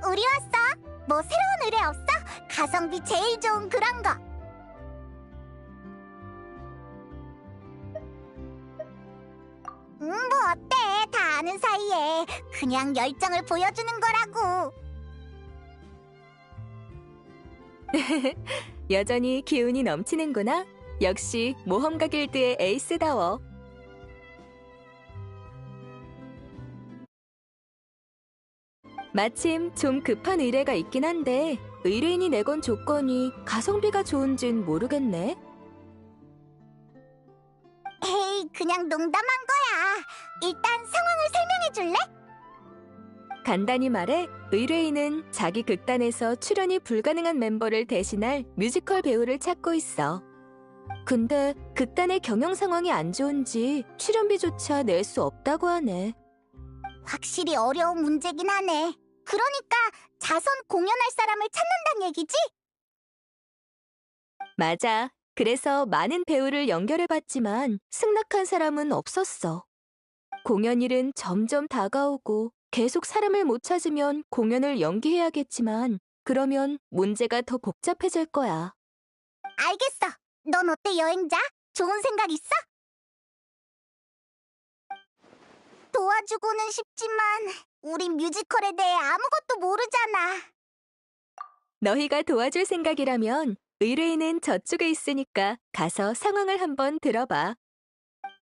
우리 왔어. 뭐 새로운 의뢰 없어? 가성비 제일 좋은 그런 거. 뭐 어때? 다 아는 사이에 그냥 열정을 보여주는 거라고. 여전히 기운이 넘치는구나. 역시 모험가 길드의 에이스다워. 마침 좀 급한 의뢰가 있긴 한데 의뢰인이 내건 조건이 가성비가 좋은진 모르겠네. 에이, 그냥 농담한 거야. 일단 상황을 설명해 줄래? 간단히 말해 의뢰인은 자기 극단에서 출연이 불가능한 멤버를 대신할 뮤지컬 배우를 찾고 있어. 근데 극단의 경영 상황이 안 좋은지 출연비조차 낼 수 없다고 하네. 확실히 어려운 문제긴 하네. 그러니까 자선 공연할 사람을 찾는단 얘기지? 맞아. 그래서 많은 배우를 연결해봤지만 승낙한 사람은 없었어. 공연일은 점점 다가오고 계속 사람을 못 찾으면 공연을 연기해야겠지만 그러면 문제가 더 복잡해질 거야. 알겠어. 넌 어때, 여행자? 좋은 생각 있어? 도와주고는 싶지만 우린 뮤지컬에 대해 아무것도 모르잖아. 너희가 도와줄 생각이라면 의뢰인은 저쪽에 있으니까 가서 상황을 한번 들어봐.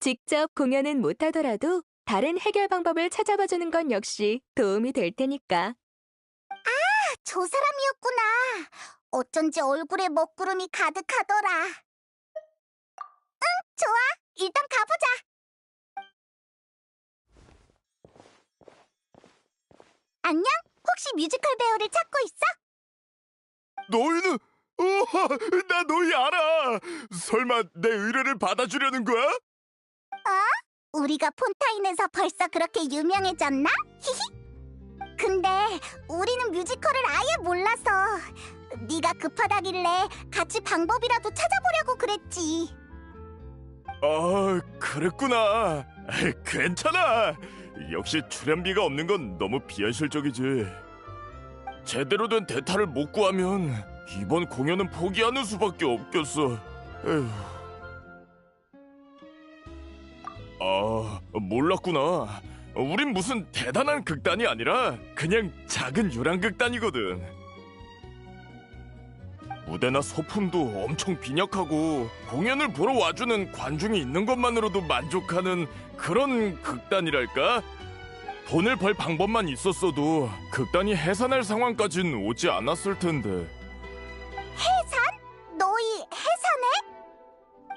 직접 공연은 못하더라도 다른 해결 방법을 찾아봐주는 건 역시 도움이 될 테니까. 저 사람이었구나. 어쩐지 얼굴에 먹구름이 가득하더라. 응, 좋아. 일단 가보자. 안녕? 혹시 뮤지컬 배우를 찾고 있어? 너희는? 나 너희 알아. 설마 내 의뢰를 받아주려는 거야? 우리가 폰타인에서 벌써 그렇게 유명해졌나? 히히. 근데 우리는 뮤지컬을 아예 몰라서 네가 급하다길래 같이 방법이라도 찾아보려고 그랬지. 아, 그랬구나. 괜찮아. 역시 출연비가 없는 건 너무 비현실적이지. 제대로 된 대타를 못 구하면 이번 공연은 포기하는 수밖에 없겠어. 에휴. 아, 몰랐구나. 우린 무슨 대단한 극단이 아니라 그냥 작은 유랑극단이거든. 무대나 소품도 엄청 빈약하고 공연을 보러 와주는 관중이 있는 것만으로도 만족하는 그런 극단이랄까? 돈을 벌 방법만 있었어도 극단이 해산할 상황까진 오지 않았을 텐데. 해산? 너희 해산해?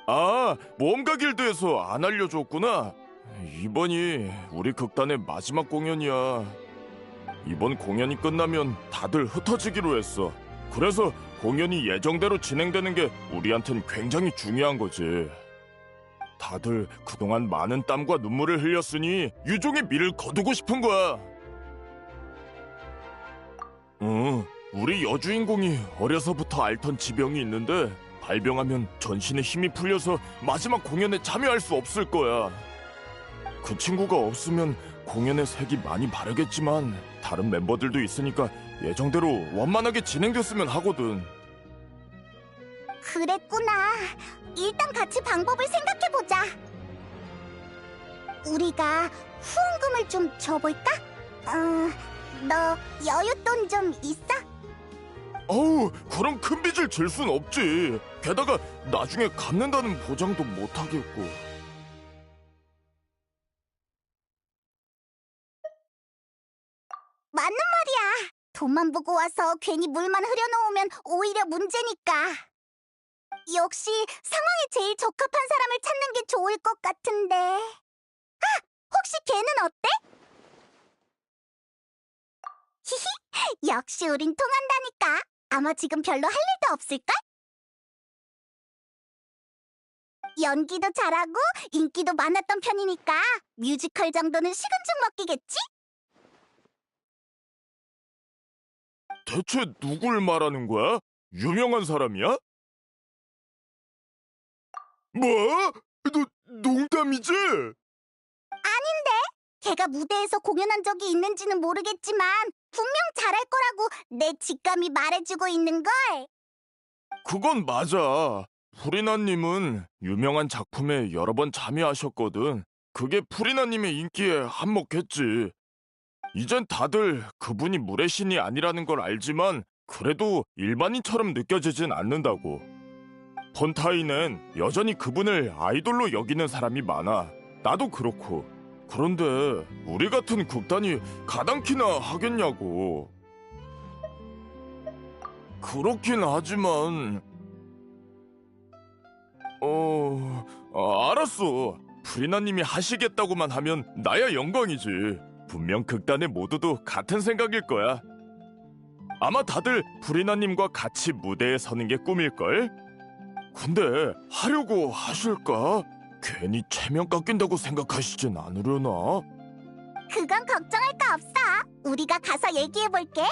아, 모험가 길드에서 안 알려줬구나. 이번이 우리 극단의 마지막 공연이야. 이번 공연이 끝나면 다들 흩어지기로 했어. 그래서 공연이 예정대로 진행되는 게 우리한텐 굉장히 중요한 거지. 다들 그동안 많은 땀과 눈물을 흘렸으니 유종의 미를 거두고 싶은 거야. 우리 여주인공이 어려서부터 앓던 지병이 있는데 발병하면 전신에 힘이 풀려서 마지막 공연에 참여할 수 없을 거야. 그 친구가 없으면 공연의 색이 많이 바르겠지만 다른 멤버들도 있으니까 예정대로 원만하게 진행됐으면 하거든. 그랬구나. 일단 같이 방법을 생각해보자. 우리가 후원금을 좀 줘볼까? 너 여윳돈 좀 있어? 어우, 그럼 큰 빚을 질 순 없지. 게다가 나중에 갚는다는 보장도 못하겠고. 맞는 말이야. 돈만 보고 와서 괜히 물만 흐려놓으면 오히려 문제니까. 역시 상황에 제일 적합한 사람을 찾는 게 좋을 것 같은데. 혹시 걔는 어때? 역시 우린 통한다니까. 아마 지금 별로 할 일도 없을걸? 연기도 잘하고 인기도 많았던 편이니까 뮤지컬 정도는 식은 죽 먹기겠지? 대체 누굴 말하는 거야? 유명한 사람이야? 뭐? 농담이지? 아닌데? 걔가 무대에서 공연한 적이 있는지는 모르겠지만 분명 잘할 거라고 내 직감이 말해주고 있는걸. 그건 맞아. 프리나님은 유명한 작품에 여러 번 참여하셨거든. 그게 프리나님의 인기에 한몫했지. 이젠 다들 그분이 물의 신이 아니라는 걸 알지만 그래도 일반인처럼 느껴지진 않는다고. 폰타인엔 여전히 그분을 아이돌로 여기는 사람이 많아. 나도 그렇고. 그런데 우리 같은 극단이 가당키나 하겠냐고. 그렇긴 하지만... 알았어. 프리나님이 하시겠다고만 하면 나야 영광이지. 분명 극단의 모두도 같은 생각일 거야. 아마 다들 프리나님과 같이 무대에 서는 게 꿈일걸? 근데 하려고 하실까? 괜히 체면 깎인다고 생각하시진 않으려나? 그건 걱정할 거 없어. 우리가 가서 얘기해볼게.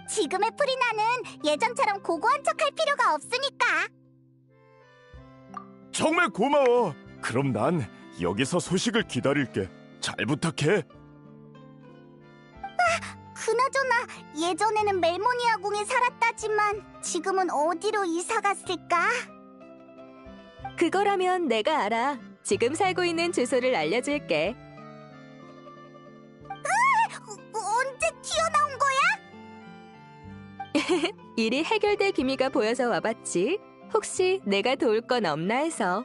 지금의 프리나는 예전처럼 고고한 척할 필요가 없으니까. 정말 고마워. 그럼 난 여기서 소식을 기다릴게. 잘 부탁해. 그나저나 예전에는 멜모니아 궁에 살았다지만 지금은 어디로 이사 갔을까? 그거라면 내가 알아. 지금 살고 있는 주소를 알려줄게. 언제 튀어나온 거야? 일이 해결될 기미가 보여서 와봤지. 혹시 내가 도울 건 없나 해서.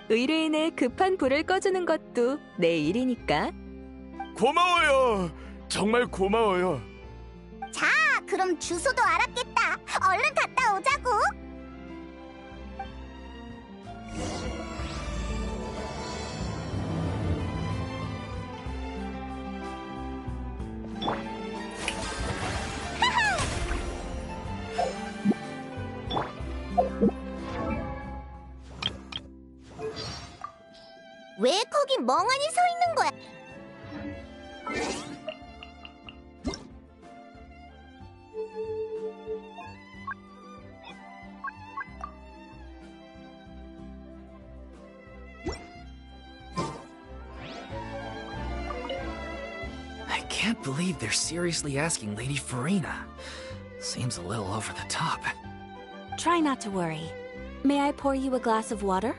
의뢰인의 급한 불을 꺼주는 것도 내 일이니까. 고마워요. 정말 고마워요. 자, 그럼 주소도 알았겠다. 얼른 갔다 오자고. 왜 거기 멍하니 서 있는 거야? I can't believe they're seriously asking Lady Farina. Seems a little over the top. Try not to worry. May I pour you a glass of water?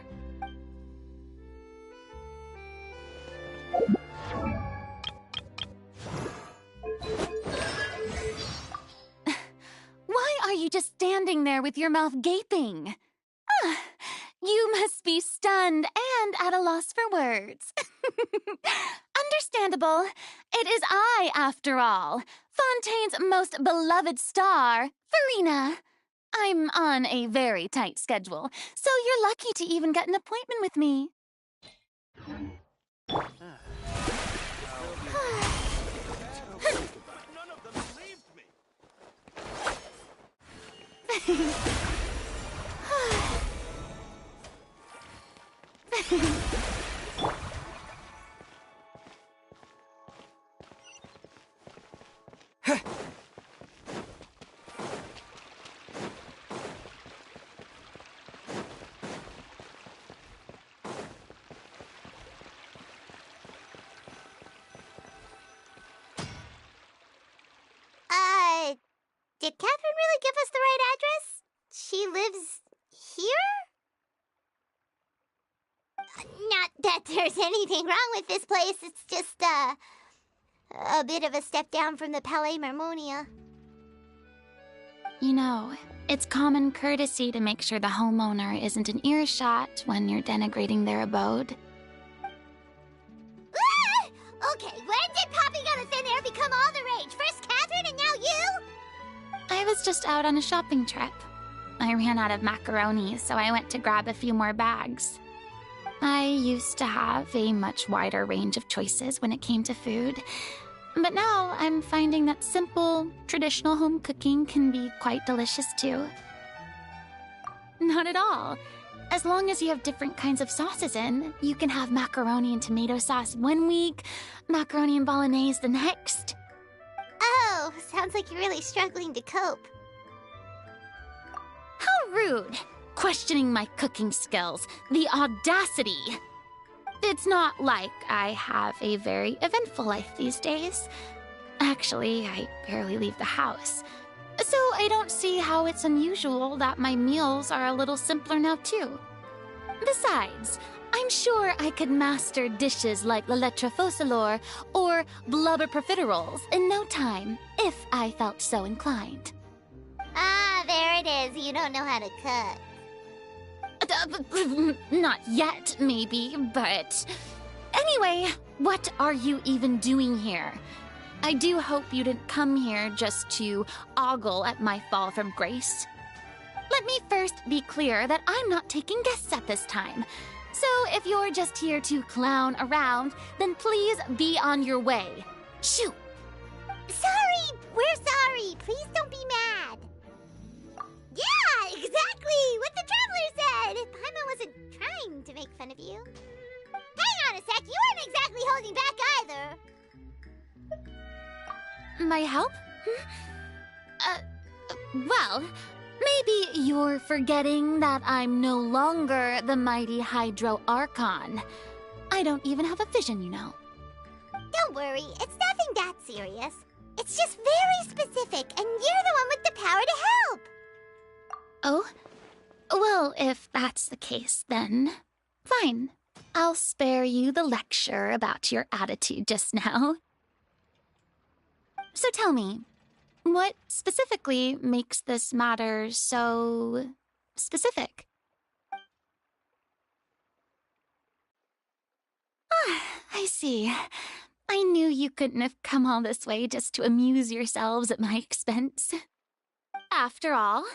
Why are you just standing there with your mouth gaping? Ah, you must be stunned and at a loss for words. Understandable. It is I, after all, Fontaine's most beloved star, Farina. I'm on a very tight schedule, so you're lucky to even get an appointment with me. Did Catherine really give us the right address? She lives here? Not that there's anything wrong with this place. It's just, a bit of a step down from the Palais Marmonia. You know, it's common courtesy to make sure the homeowner isn't in earshot when you're denigrating their abode. Okay, when did popping on a thin air become all the rage? First Catherine and now you? I was just out on a shopping trip. I ran out of macaroni, so I went to grab a few more bags. I used to have a much wider range of choices when it came to food, But now I'm finding that simple, traditional home cooking can be quite delicious too. Not at all. As long as you have different kinds of sauces in, you can have macaroni and tomato sauce one week, macaroni and bolognese the next. Oh, sounds like you're really struggling to cope. How rude! Questioning my cooking skills. The audacity! It's not like I have a very eventful life these days. Actually, I barely leave the house. So I don't see how it's unusual that my meals are a little simpler now too. Besides, I'm sure I could master dishes like la lettre faucilor or blubber profiteroles in no time, if I felt so inclined. Ah, there it is. You don't know how to cook. Not yet, maybe, but... Anyway, what are you even doing here? I do hope you didn't come here just to ogle at my fall from grace. Let me first be clear that I'm not taking guests at this time. So if you're just here to clown around, then please be on your way. Shoo! Sorry! We're sorry! Please don't be mad! Yeah, exactly! What the traveler said! Paimon wasn't trying to make fun of you. Hang on a sec, you weren't exactly holding back either! My help? Well, maybe you're forgetting that I'm no longer the mighty Hydro Archon. I don't even have a vision, you know. Don't worry, it's nothing that serious. It's just very specific, and you're the one with the power to help! Oh? Well, if that's the case, then fine. I'll spare you the lecture about your attitude just now. So tell me, what specifically makes this matter so specific? Ah, I see. I knew you couldn't have come all this way just to amuse yourselves at my expense. After all,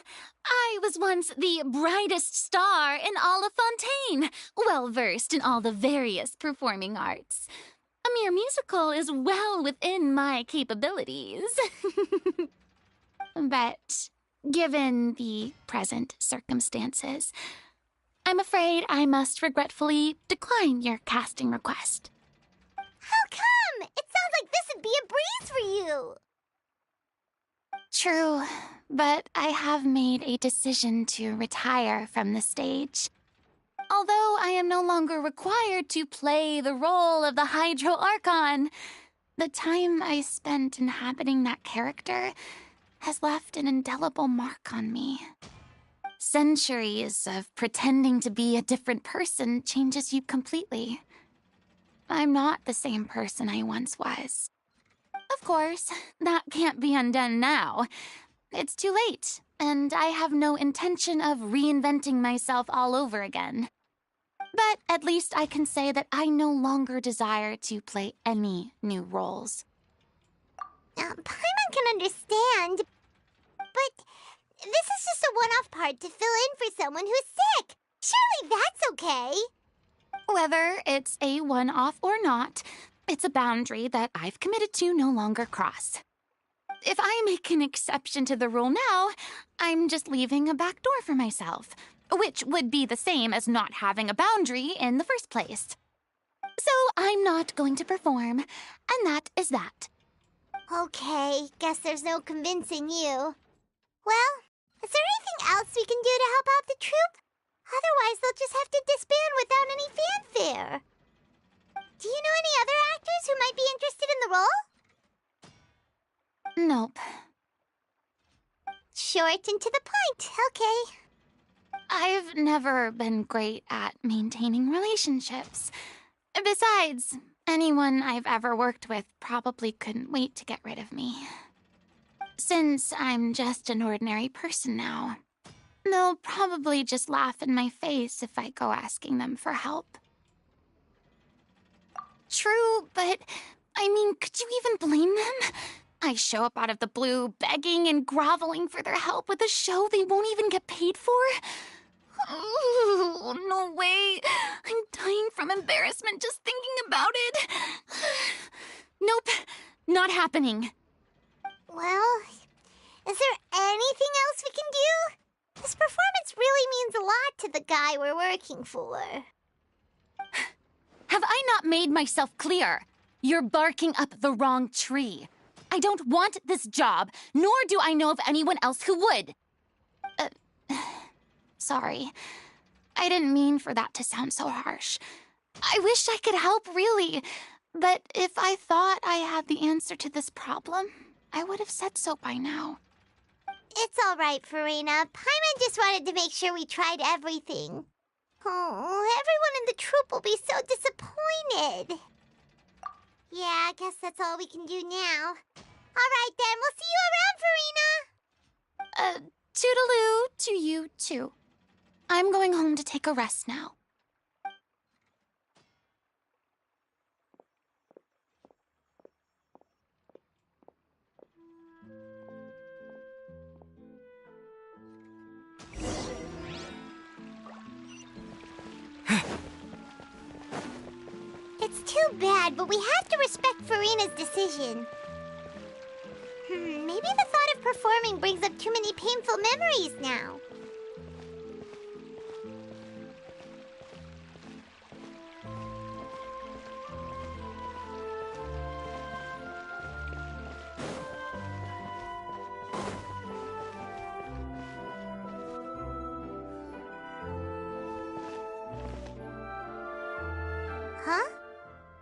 I was once the brightest star in all of Fontaine, well-versed in all the various performing arts. A mere musical is well within my capabilities. But given the present circumstances, I'm afraid I must regretfully decline your casting request. How come? It sounds like this would be a breeze for you! True, but I have made a decision to retire from the stage. Although I am no longer required to play the role of the Hydro Archon, the time I spent inhabiting that character has left an indelible mark on me. Centuries of pretending to be a different person changes you completely. I'm not the same person I once was. Of course, that can't be undone now. It's too late, and I have no intention of reinventing myself all over again. But at least I can say that I no longer desire to play any new roles. Paimon can understand, but this is just a one-off part to fill in for someone who's sick. Surely that's okay. Whether it's a one-off or not, it's a boundary that I've committed to no longer cross. If I make an exception to the rule now, I'm just leaving a back door for myself, which would be the same as not having a boundary in the first place. So I'm not going to perform, and that is that. Okay, guess there's no convincing you. Well, is there anything else we can do to help out the troupe? Otherwise, they'll just have to disband without any fanfare. Do you know any other actors who might be interested in the role? Nope. Short and to the point, okay. I've never been great at maintaining relationships. Besides, anyone I've ever worked with probably couldn't wait to get rid of me. Since I'm just an ordinary person now, they'll probably just laugh in my face if I go asking them for help. True, but I mean, could you even blame them? I show up out of the blue, begging and groveling for their help with a show they won't even get paid for? Oh, no way. I'm dying from embarrassment just thinking about it. Nope. Not happening. Well, is there anything else we can do? This performance really means a lot to the guy we're working for. Have I not made myself clear? You're barking up the wrong tree. I don't want this job, nor do I know of anyone else who would. Sorry. I didn't mean for that to sound so harsh. I wish I could help, really. But if I thought I had the answer to this problem, I would have said so by now. It's all right, Farina. Paimon just wanted to make sure we tried everything. Oh, everyone in the troupe will be so disappointed. Yeah, I guess that's all we can do now. All right, then. We'll see you around, Farina. Toodaloo to you, too. I'm going home to take a rest now. It's too bad, but we have to respect Farina's decision. Maybe the thought of performing brings up too many painful memories now. Huh?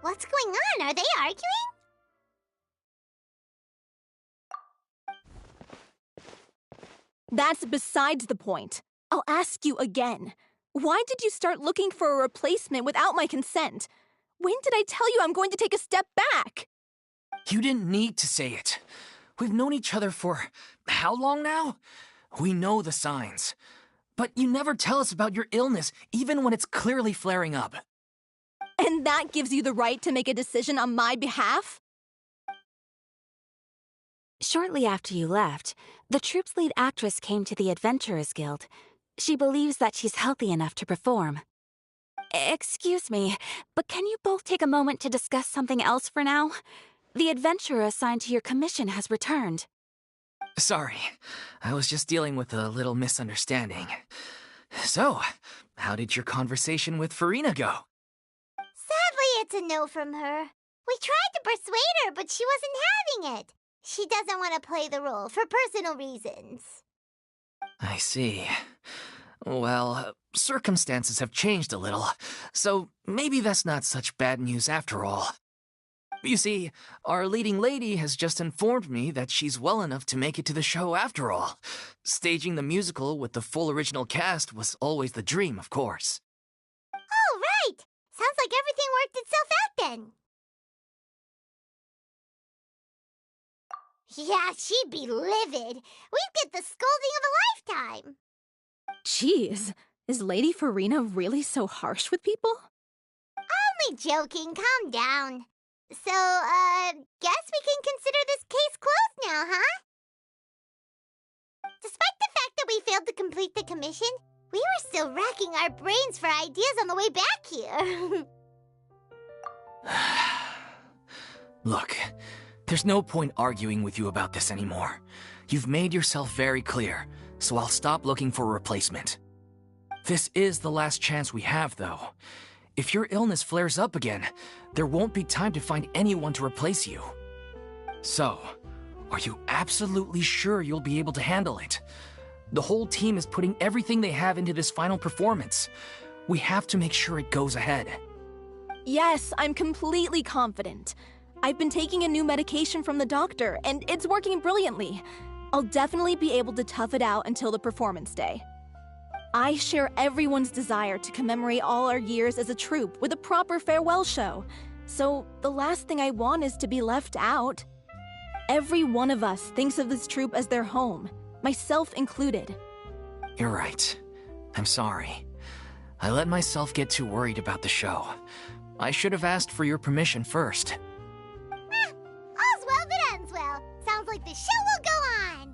What's going on? Are they arguing? That's besides the point. I'll ask you again. Why did you start looking for a replacement without my consent? When did I tell you I'm going to take a step back? You didn't need to say it. We've known each other for how long now? We know the signs. But you never tell us about your illness, even when it's clearly flaring up. And that gives you the right to make a decision on my behalf? Shortly after you left, the troupe's lead actress came to the Adventurers Guild. She believes that she's healthy enough to perform. Excuse me, but can you both take a moment to discuss something else for now? The adventurer assigned to your commission has returned. Sorry, I was just dealing with a little misunderstanding. So, how did your conversation with Farina go? Sadly, it's a no from her. We tried to persuade her, but she wasn't having it. She doesn't want to play the role for personal reasons. I see. Well, circumstances have changed a little, so maybe that's not such bad news after all. You see, our leading lady has just informed me that she's well enough to make it to the show after all. Staging the musical with the full original cast was always the dream, of course. Oh, right! Sounds like everything worked itself out then. Yeah, she'd be livid. We'd get the scolding of a lifetime. Jeez, is Lady Farina really so harsh with people? Only joking, calm down. So, guess we can consider this case closed now, huh? Despite the fact that we failed to complete the commission, we were still racking our brains for ideas on the way back here. Look, there's no point arguing with you about this anymore. You've made yourself very clear, so I'll stop looking for a replacement. This is the last chance we have, though. If your illness flares up again, there won't be time to find anyone to replace you. So, are you absolutely sure you'll be able to handle it? The whole team is putting everything they have into this final performance. We have to make sure it goes ahead. Yes, I'm completely confident. I've been taking a new medication from the doctor, and it's working brilliantly. I'll definitely be able to tough it out until the performance day. I share everyone's desire to commemorate all our years as a troupe with a proper farewell show. So the last thing I want is to be left out. Every one of us thinks of this troupe as their home, myself included. You're right. I'm sorry. I let myself get too worried about the show. I should have asked for your permission first. All's well that ends well. Sounds like the show will go on.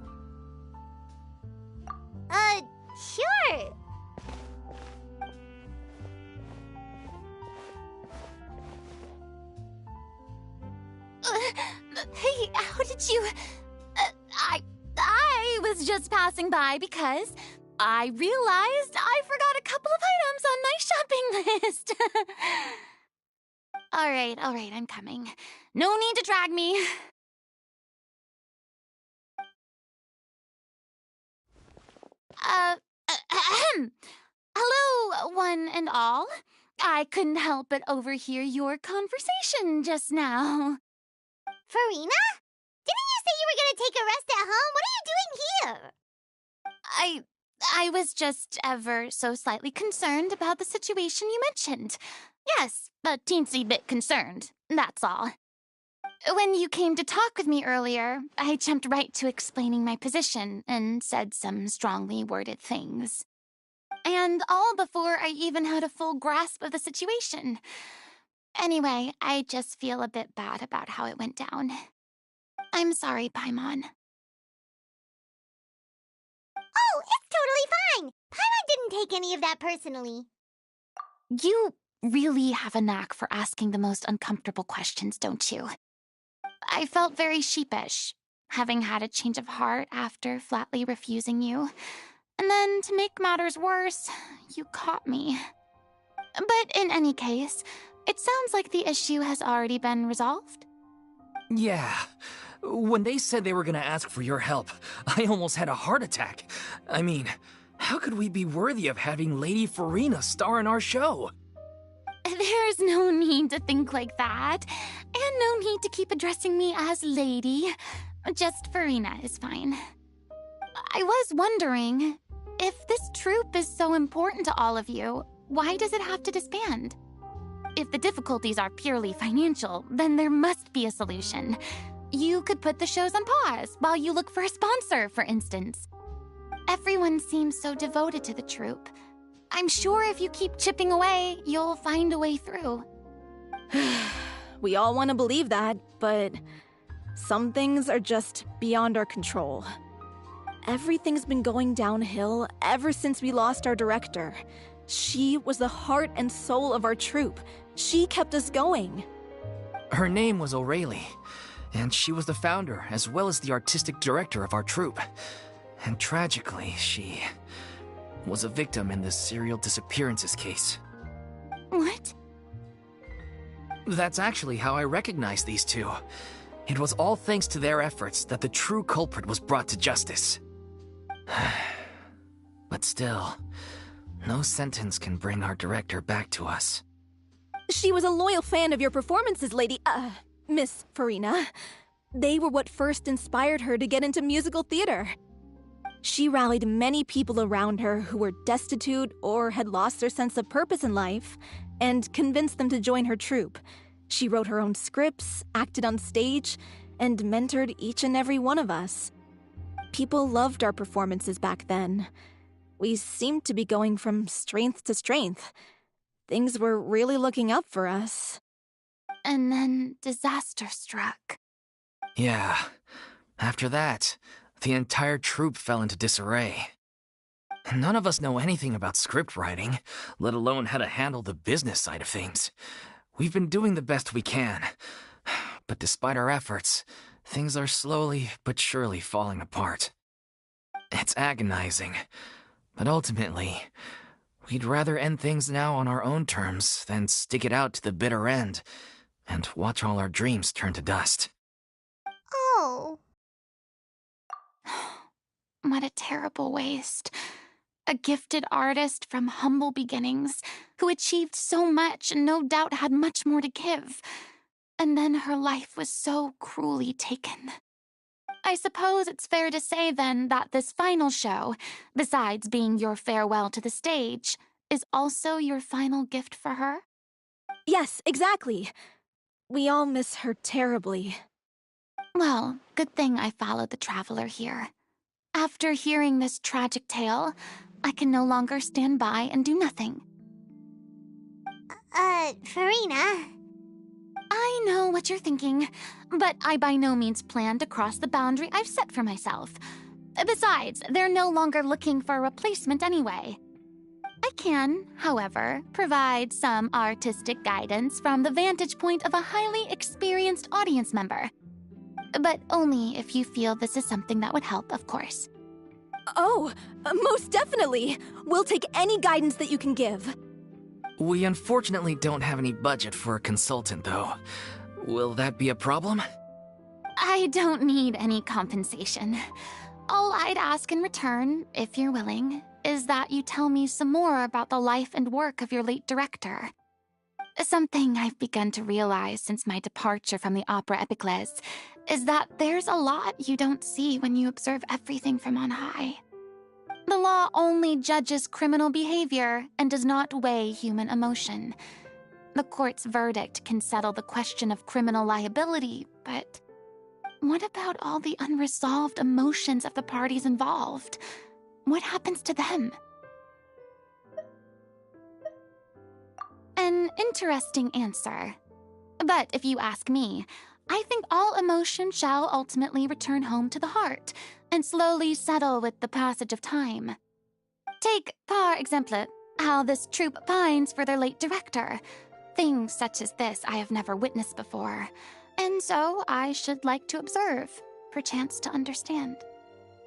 Sure. you... I was just passing by because I realized I forgot a couple of items on my shopping list. All right, I'm coming. No need to drag me. Hello, one and all. I couldn't help but overhear your conversation just now. Farina? Didn't you say you were gonna take a rest at home? What are you doing here? I was just ever so slightly concerned about the situation you mentioned. Yes, a teensy bit concerned, that's all. When you came to talk with me earlier, I jumped right to explaining my position and said some strongly worded things. And all before I even had a full grasp of the situation. Anyway, I just feel a bit bad about how it went down. I'm sorry, Paimon. Oh, it's totally fine. Paimon didn't take any of that personally. You really have a knack for asking the most uncomfortable questions, don't you? I felt very sheepish, having had a change of heart after flatly refusing you. And then, to make matters worse, you caught me. But in any case, it sounds like the issue has already been resolved. Yeah. When they said they were gonna ask for your help, I almost had a heart attack. I mean, how could we be worthy of having Lady Farina star in our show? There's no need to think like that, and no need to keep addressing me as Lady. Just Farina is fine. I was wondering, if this troupe is so important to all of you, why does it have to disband? If the difficulties are purely financial, then there must be a solution. You could put the shows on pause while you look for a sponsor, for instance. Everyone seems so devoted to the troupe. I'm sure if you keep chipping away, you'll find a way through. We all want to believe that, but some things are just beyond our control. Everything's been going downhill ever since we lost our director. She was the heart and soul of our troupe. She kept us going. Her name was O'Reilly, and she was the founder as well as the artistic director of our troupe. And tragically, she was a victim in the serial disappearances case. What? That's actually how I recognized these two. It was all thanks to their efforts that the true culprit was brought to justice. But still, no sentence can bring our director back to us. She was a loyal fan of your performances, Miss Farina. They were what first inspired her to get into musical theater. She rallied many people around her who were destitute or had lost their sense of purpose in life, and convinced them to join her troupe. She wrote her own scripts, acted on stage, and mentored each and every one of us. People loved our performances back then. We seemed to be going from strength to strength. Things were really looking up for us. And then disaster struck. Yeah. After that, the entire troupe fell into disarray. None of us know anything about script writing, let alone how to handle the business side of things. We've been doing the best we can. But despite our efforts, things are slowly but surely falling apart. It's agonizing. But ultimately, we'd rather end things now on our own terms than stick it out to the bitter end and watch all our dreams turn to dust. Oh. What a terrible waste. A gifted artist from humble beginnings who achieved so much and no doubt had much more to give. And then her life was so cruelly taken. I suppose it's fair to say then that this final show, besides being your farewell to the stage, is also your final gift for her? Yes, exactly. We all miss her terribly. Well, good thing I followed the traveler here. After hearing this tragic tale, I can no longer stand by and do nothing. Farina. I know what you're thinking, but I by no means plan to cross the boundary I've set for myself. Besides, they're no longer looking for a replacement anyway. I can, however, provide some artistic guidance from the vantage point of a highly experienced audience member. But only if you feel this is something that would help, of course. Oh, most definitely. We'll take any guidance that you can give. We unfortunately don't have any budget for a consultant, though. Will that be a problem? I don't need any compensation. All I'd ask in return, if you're willing, is that you tell me some more about the life and work of your late director. Something I've begun to realize since my departure from the Opera Epiclese is that there's a lot you don't see when you observe everything from on high. The law only judges criminal behavior and does not weigh human emotion. The court's verdict can settle the question of criminal liability, but what about all the unresolved emotions of the parties involved? What happens to them? An interesting answer. But if you ask me, I think all emotion shall ultimately return home to the heart and slowly settle with the passage of time. Take, par exemple, how this troupe pines for their late director. Things such as this I have never witnessed before, and so I should like to observe, perchance to understand.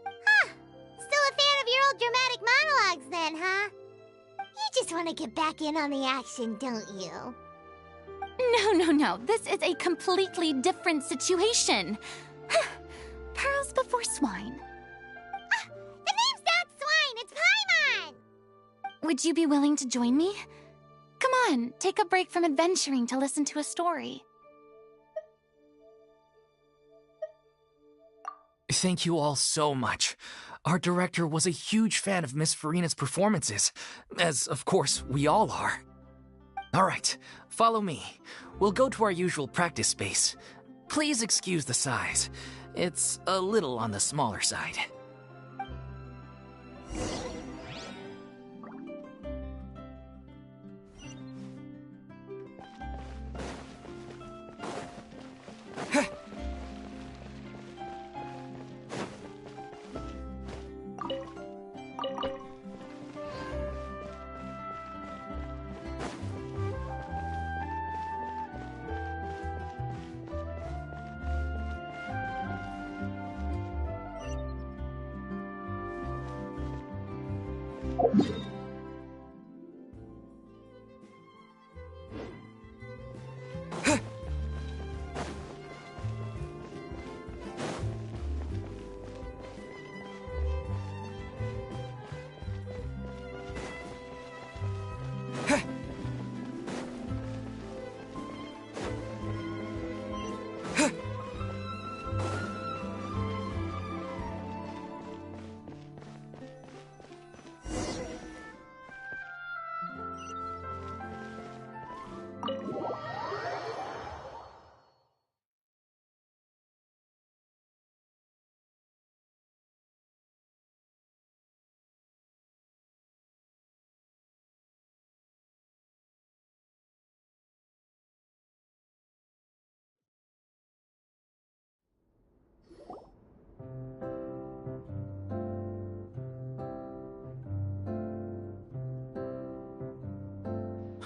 Huh. Still a fan of your old dramatic monologues then, huh? You just want to get back in on the action, don't you? No. This is a completely different situation. Pearls before swine. Ah, the name's not Swine, it's Paimon! Would you be willing to join me? Come on, take a break from adventuring to listen to a story. Thank you all so much. Our director was a huge fan of Miss Farina's performances, as of course we all are. All right, follow me. We'll go to our usual practice space. Please excuse the size. It's a little on the smaller side.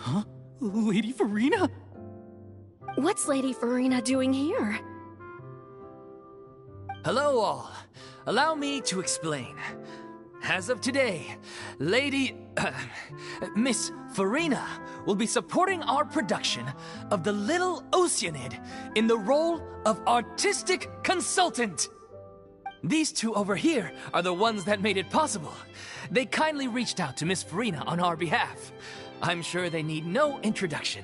Huh? Lady Farina? What's Lady Farina doing here? Hello all. Allow me to explain. As of today, Miss Farina will be supporting our production of The Little Oceanid in the role of artistic consultant. These two over here are the ones that made it possible. They kindly reached out to Miss Farina on our behalf. I'm sure they need no introduction.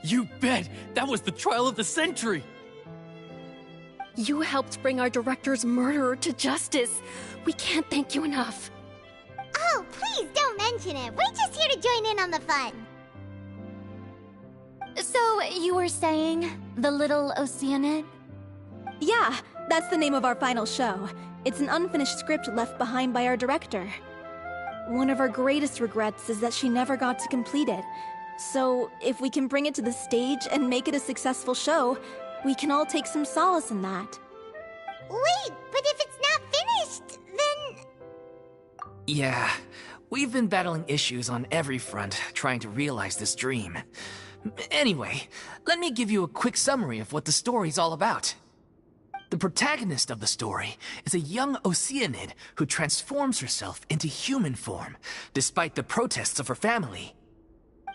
You bet! That was the trial of the century! You helped bring our director's murderer to justice. We can't thank you enough. Oh, please don't mention it. We're just here to join in on the fun. So, you were saying The Little Oceanid? Yeah, that's the name of our final show. It's an unfinished script left behind by our director. One of our greatest regrets is that she never got to complete it. So, if we can bring it to the stage and make it a successful show, we can all take some solace in that. Wait, but if it's not finished, then... Yeah, we've been battling issues on every front trying to realize this dream. Anyway, let me give you a quick summary of what the story's all about. protagonist of the story is a young Oceanid who transforms herself into human form, despite the protests of her family.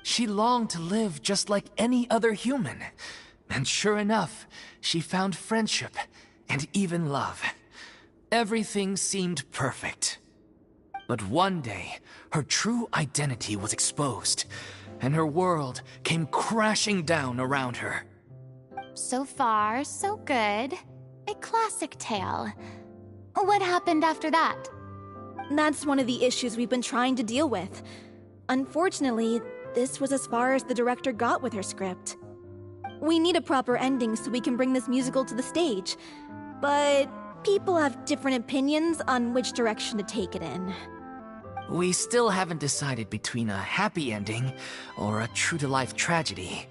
She longed to live just like any other human, and sure enough, she found friendship and even love. Everything seemed perfect. But one day, her true identity was exposed, and her world came crashing down around her. So far, so good. A classic tale. What happened after that? That's one of the issues we've been trying to deal with. Unfortunately, this was as far as the director got with her script. We need a proper ending so we can bring this musical to the stage, but people have different opinions on which direction to take it in. We still haven't decided between a happy ending or a true-to-life tragedy.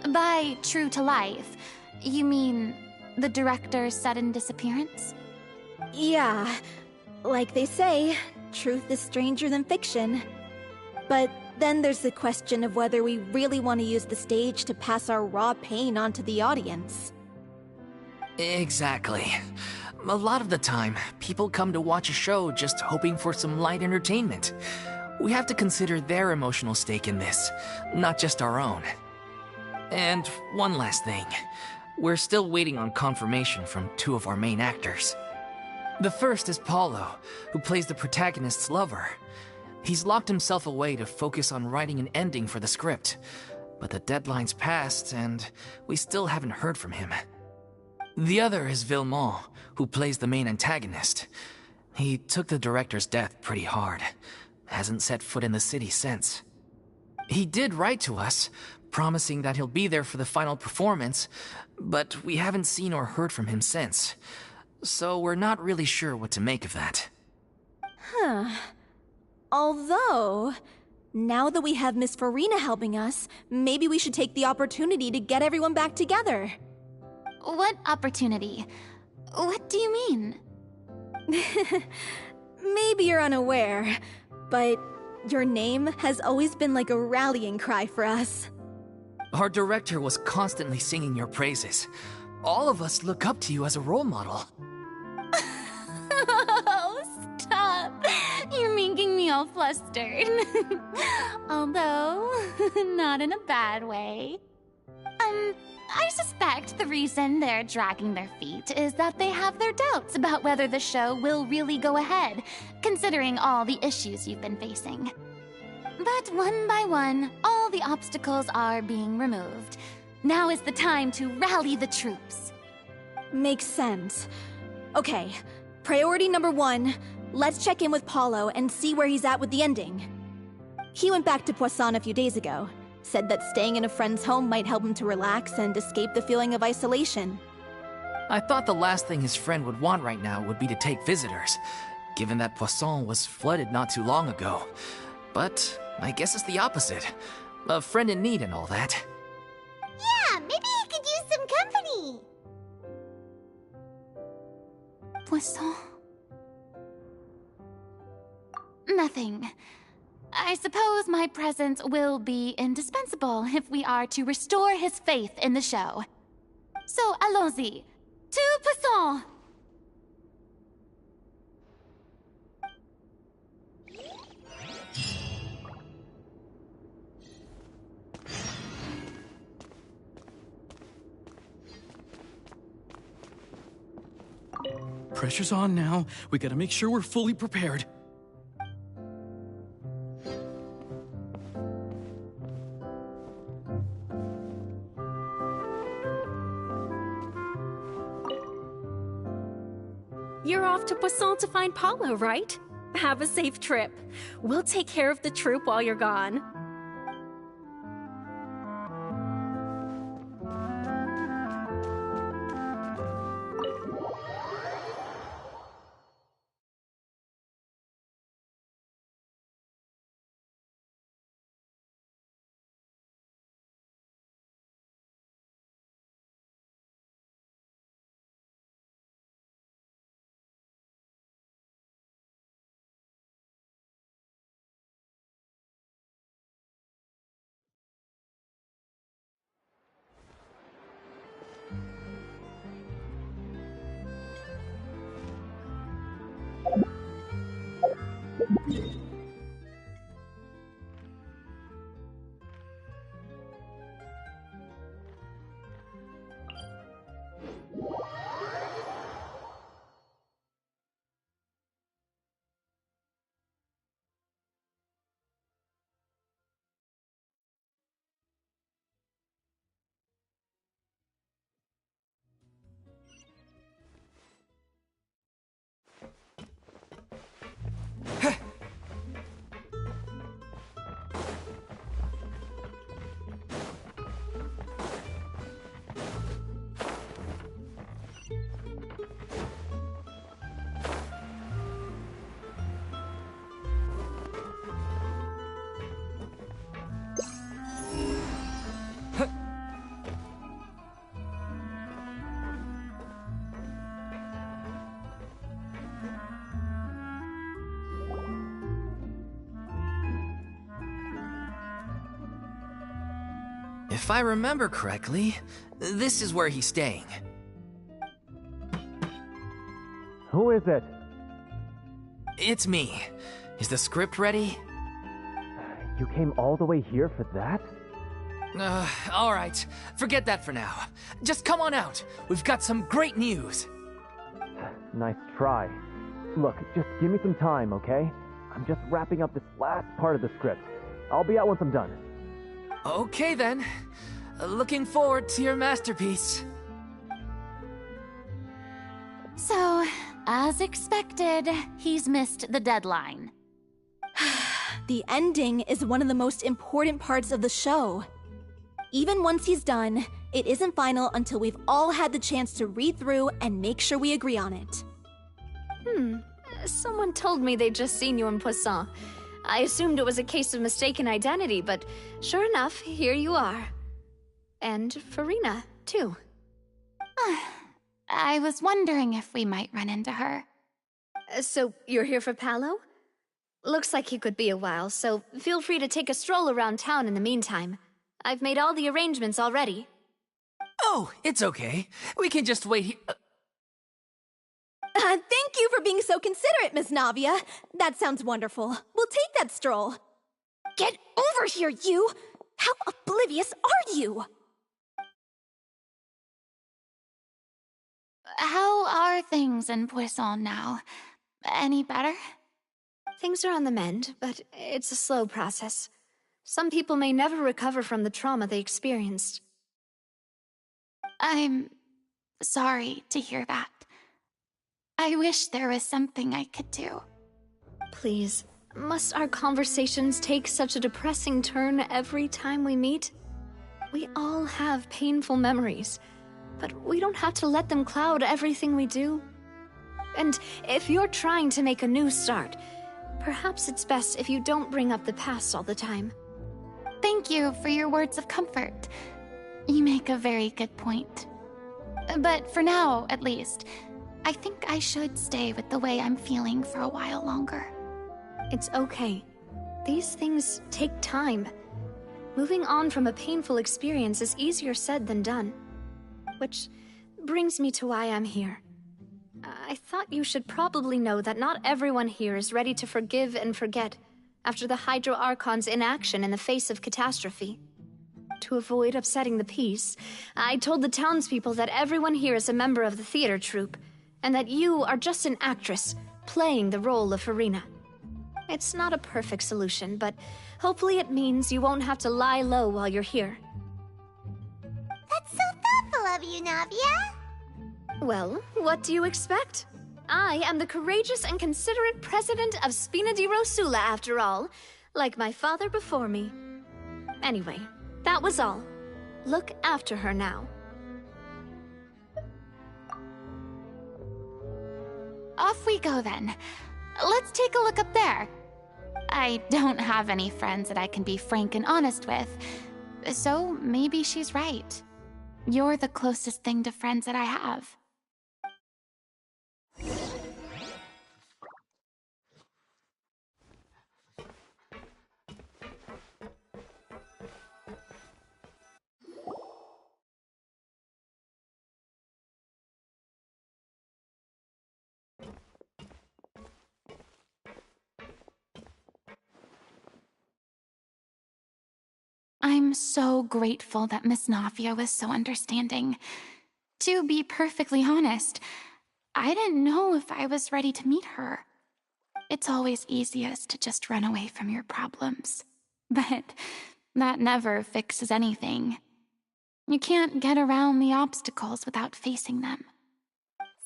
By true to life, you mean the director's sudden disappearance? Yeah, like they say, truth is stranger than fiction. But then there's the question of whether we really want to use the stage to pass our raw pain onto the audience. Exactly. A lot of the time, people come to watch a show just hoping for some light entertainment. We have to consider their emotional stake in this, not just our own. And one last thing. We're still waiting on confirmation from two of our main actors. The first is Paulo, who plays the protagonist's lover. He's locked himself away to focus on writing an ending for the script, but the deadline's passed and we still haven't heard from him. The other is Villemont, who plays the main antagonist. He took the director's death pretty hard. Hasn't set foot in the city since. He did write to us, promising that he'll be there for the final performance, but we haven't seen or heard from him since. So we're not really sure what to make of that. Although, now that we have Miss Farina helping us, maybe we should take the opportunity to get everyone back together. What opportunity? What do you mean? Maybe you're unaware, but your name has always been like a rallying cry for us. Our director was constantly singing your praises. All of us look up to you as a role model. Oh, stop! You're making me all flustered. Although, not in a bad way. I suspect the reason they're dragging their feet is that they have their doubts about whether the show will really go ahead, considering all the issues you've been facing. But one by one, all the obstacles are being removed. Now is the time to rally the troops. Makes sense. Okay, priority number 1, let's check in with Paulo and see where he's at with the ending. He went back to Poisson a few days ago, said that staying in a friend's home might help him to relax and escape the feeling of isolation. I thought the last thing his friend would want right now would be to take visitors, given that Poisson was flooded not too long ago. But I guess it's the opposite. A friend in need and all that. Yeah, maybe he could use some company. Poisson? Nothing. I suppose my presence will be indispensable if we are to restore his faith in the show. So, allons-y. To Poisson! Pressure's on now. We gotta make sure we're fully prepared. You're off to Poisson to find Paulo, right? Have a safe trip. We'll take care of the troop while you're gone. If I remember correctly, this is where he's staying. Who is it? It's me. Is the script ready? You came all the way here for that? All right. Forget that for now. Just come on out. We've got some great news. Nice try. Look, just give me some time, okay? I'm just wrapping up this last part of the script. I'll be out once I'm done. Okay then. Looking forward to your masterpiece. So, as expected, he's missed the deadline. The ending is one of the most important parts of the show. Even once he's done, it isn't final until we've all had the chance to read through and make sure we agree on it. Someone told me they'd just seen you in Poisson. I assumed it was a case of mistaken identity, but sure enough, here you are. And Farina, too. I was wondering if we might run into her. So, you're here for Paolo? Looks like he could be a while, so feel free to take a stroll around town in the meantime. I've made all the arrangements already. Oh, it's okay. We can just wait here. Thank you for being so considerate, Miss Navia. That sounds wonderful. We'll take that stroll. Get over here, you! How oblivious are you? How are things in Poisson now? Any better? Things are on the mend, but it's a slow process. Some people may never recover from the trauma they experienced. I'm sorry to hear that. I wish there was something I could do. Please, must our conversations take such a depressing turn every time we meet? We all have painful memories, but we don't have to let them cloud everything we do. And if you're trying to make a new start, perhaps it's best if you don't bring up the past all the time. Thank you for your words of comfort. You make a very good point. But for now, at least, I think I should stay with the way I'm feeling for a while longer. It's okay. These things take time. Moving on from a painful experience is easier said than done. Which brings me to why I'm here. I thought you should probably know that not everyone here is ready to forgive and forget after the Hydro Archon's inaction in the face of catastrophe. To avoid upsetting the peace, I told the townspeople that everyone here is a member of the theater troupe, and that you are just an actress playing the role of Farina. It's not a perfect solution, but hopefully it means you won't have to lie low while you're here. That's so thoughtful of you, Navia. Well, what do you expect? I am the courageous and considerate president of Spina di Rosula, after all, like my father before me. Anyway, that was all. Look after her now. Off we go then. Let's take a look up there. I don't have any friends that I can be frank and honest with, so maybe she's right. You're the closest thing to friends that I have. I'm so grateful that Miss Navia was so understanding. To be perfectly honest, I didn't know if I was ready to meet her. It's always easiest to just run away from your problems. But that never fixes anything. You can't get around the obstacles without facing them.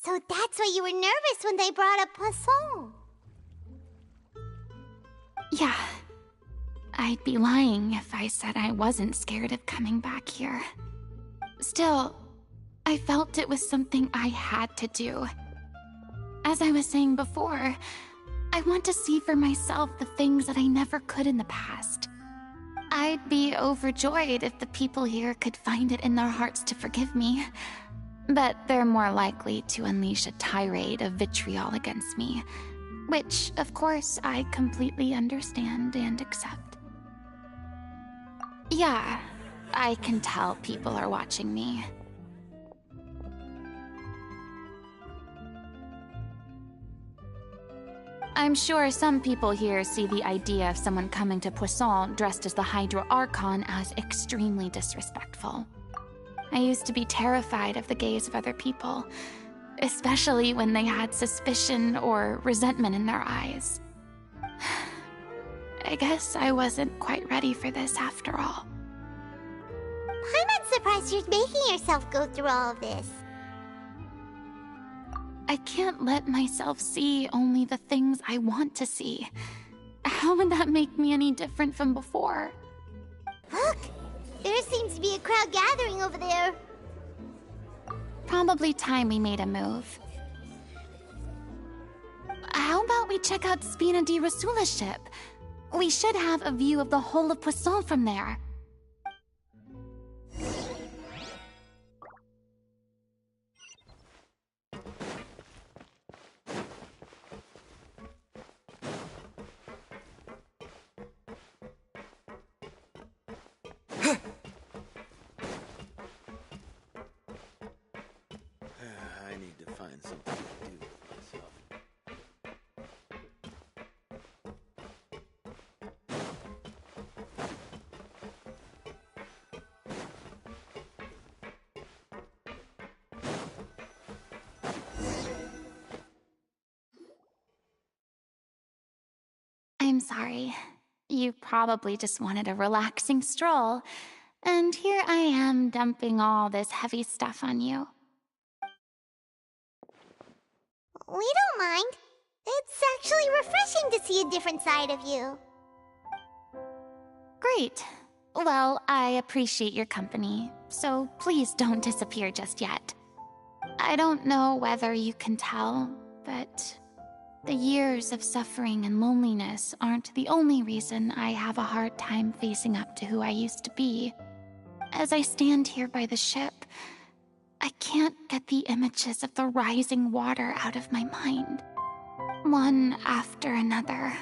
So that's why you were nervous when they brought up Poisson. Yeah. I'd be lying if I said I wasn't scared of coming back here. Still, I felt it was something I had to do. As I was saying before, I want to see for myself the things that I never could in the past. I'd be overjoyed if the people here could find it in their hearts to forgive me. But they're more likely to unleash a tirade of vitriol against me, which, of course, I completely understand and accept. Yeah, I can tell people are watching me. I'm sure some people here see the idea of someone coming to Poisson dressed as the Hydro Archon as extremely disrespectful. I used to be terrified of the gaze of other people, especially when they had suspicion or resentment in their eyes. I guess I wasn't quite ready for this after all. I'm not surprised you're making yourself go through all of this. I can't let myself see only the things I want to see. How would that make me any different from before? Look! There seems to be a crowd gathering over there. Probably time we made a move. How about we check out Spina di Rasula's ship? We should have a view of the whole of Poisson from there. I need to find something to do with myself. I'm sorry. You probably just wanted a relaxing stroll, and here I am dumping all this heavy stuff on you. We don't mind. It's actually refreshing to see a different side of you. Great. Well, I appreciate your company, so please don't disappear just yet. I don't know whether you can tell, but the years of suffering and loneliness aren't the only reason I have a hard time facing up to who I used to be. As I stand here by the ship, I can't get the images of the rising water out of my mind. One after another,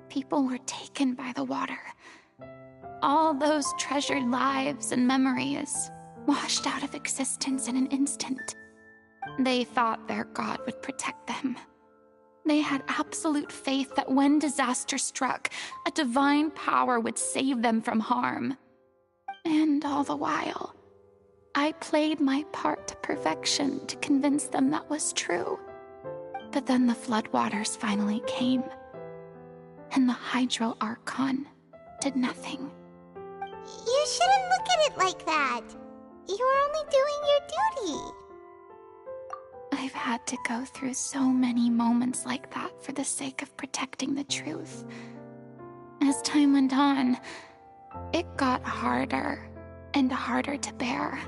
people were taken by the water. All those treasured lives and memories washed out of existence in an instant. They thought their god would protect them. They had absolute faith that when disaster struck, a divine power would save them from harm. And all the while, I played my part to perfection to convince them that was true. But then the floodwaters finally came, and the Hydro Archon did nothing. You shouldn't look at it like that. You're only doing your duty. I've had to go through so many moments like that for the sake of protecting the truth. As time went on, it got harder and harder to bear,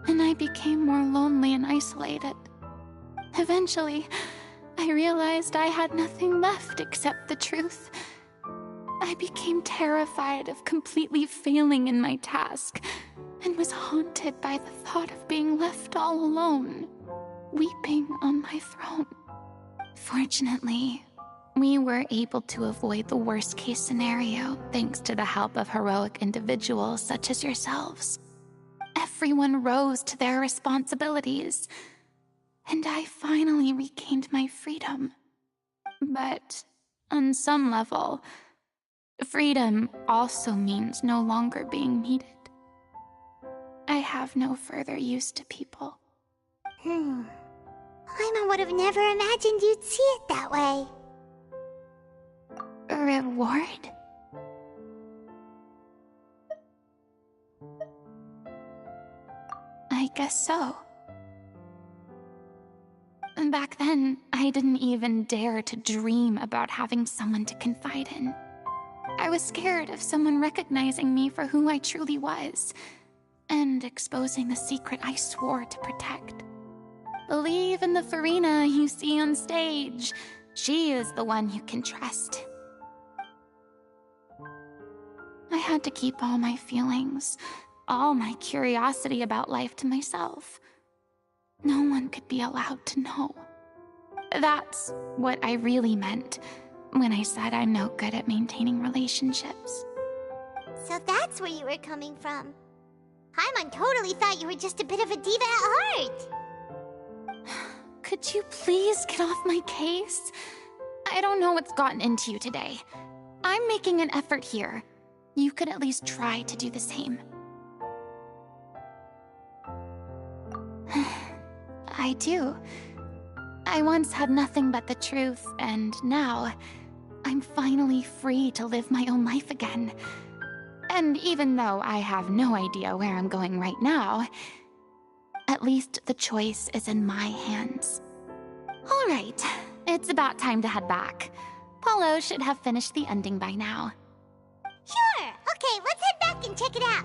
and I became more lonely and isolated. Eventually, I realized I had nothing left except the truth. I became terrified of completely failing in my task, and was haunted by the thought of being left all alone, weeping on my throne. Fortunately, we were able to avoid the worst-case scenario thanks to the help of heroic individuals such as yourselves. Everyone rose to their responsibilities, and I finally regained my freedom. But on some level, Freedom also means no longer being needed. I have no further use to people. Paimon would have never imagined you'd see it that way. Reward? I guess so. Back then, I didn't even dare to dream about having someone to confide in. I was scared of someone recognizing me for who I truly was, and exposing the secret I swore to protect. Believe in the Furina you see on stage. She is the one you can trust. I had to keep all my feelings, all my curiosity about life to myself. No one could be allowed to know. That's what I really meant when I said I'm no good at maintaining relationships. So that's where you were coming from. Paimon totally thought you were just a bit of a diva at heart. Could you please get off my case? I don't know what's gotten into you today. I'm making an effort here. You could at least try to do the same. I do. I once had nothing but the truth, and now I'm finally free to live my own life again. And even though I have no idea where I'm going right now, at least the choice is in my hands. All right, it's about time to head back. Paulo should have finished the ending by now. Sure! Okay, let's head back and check it out.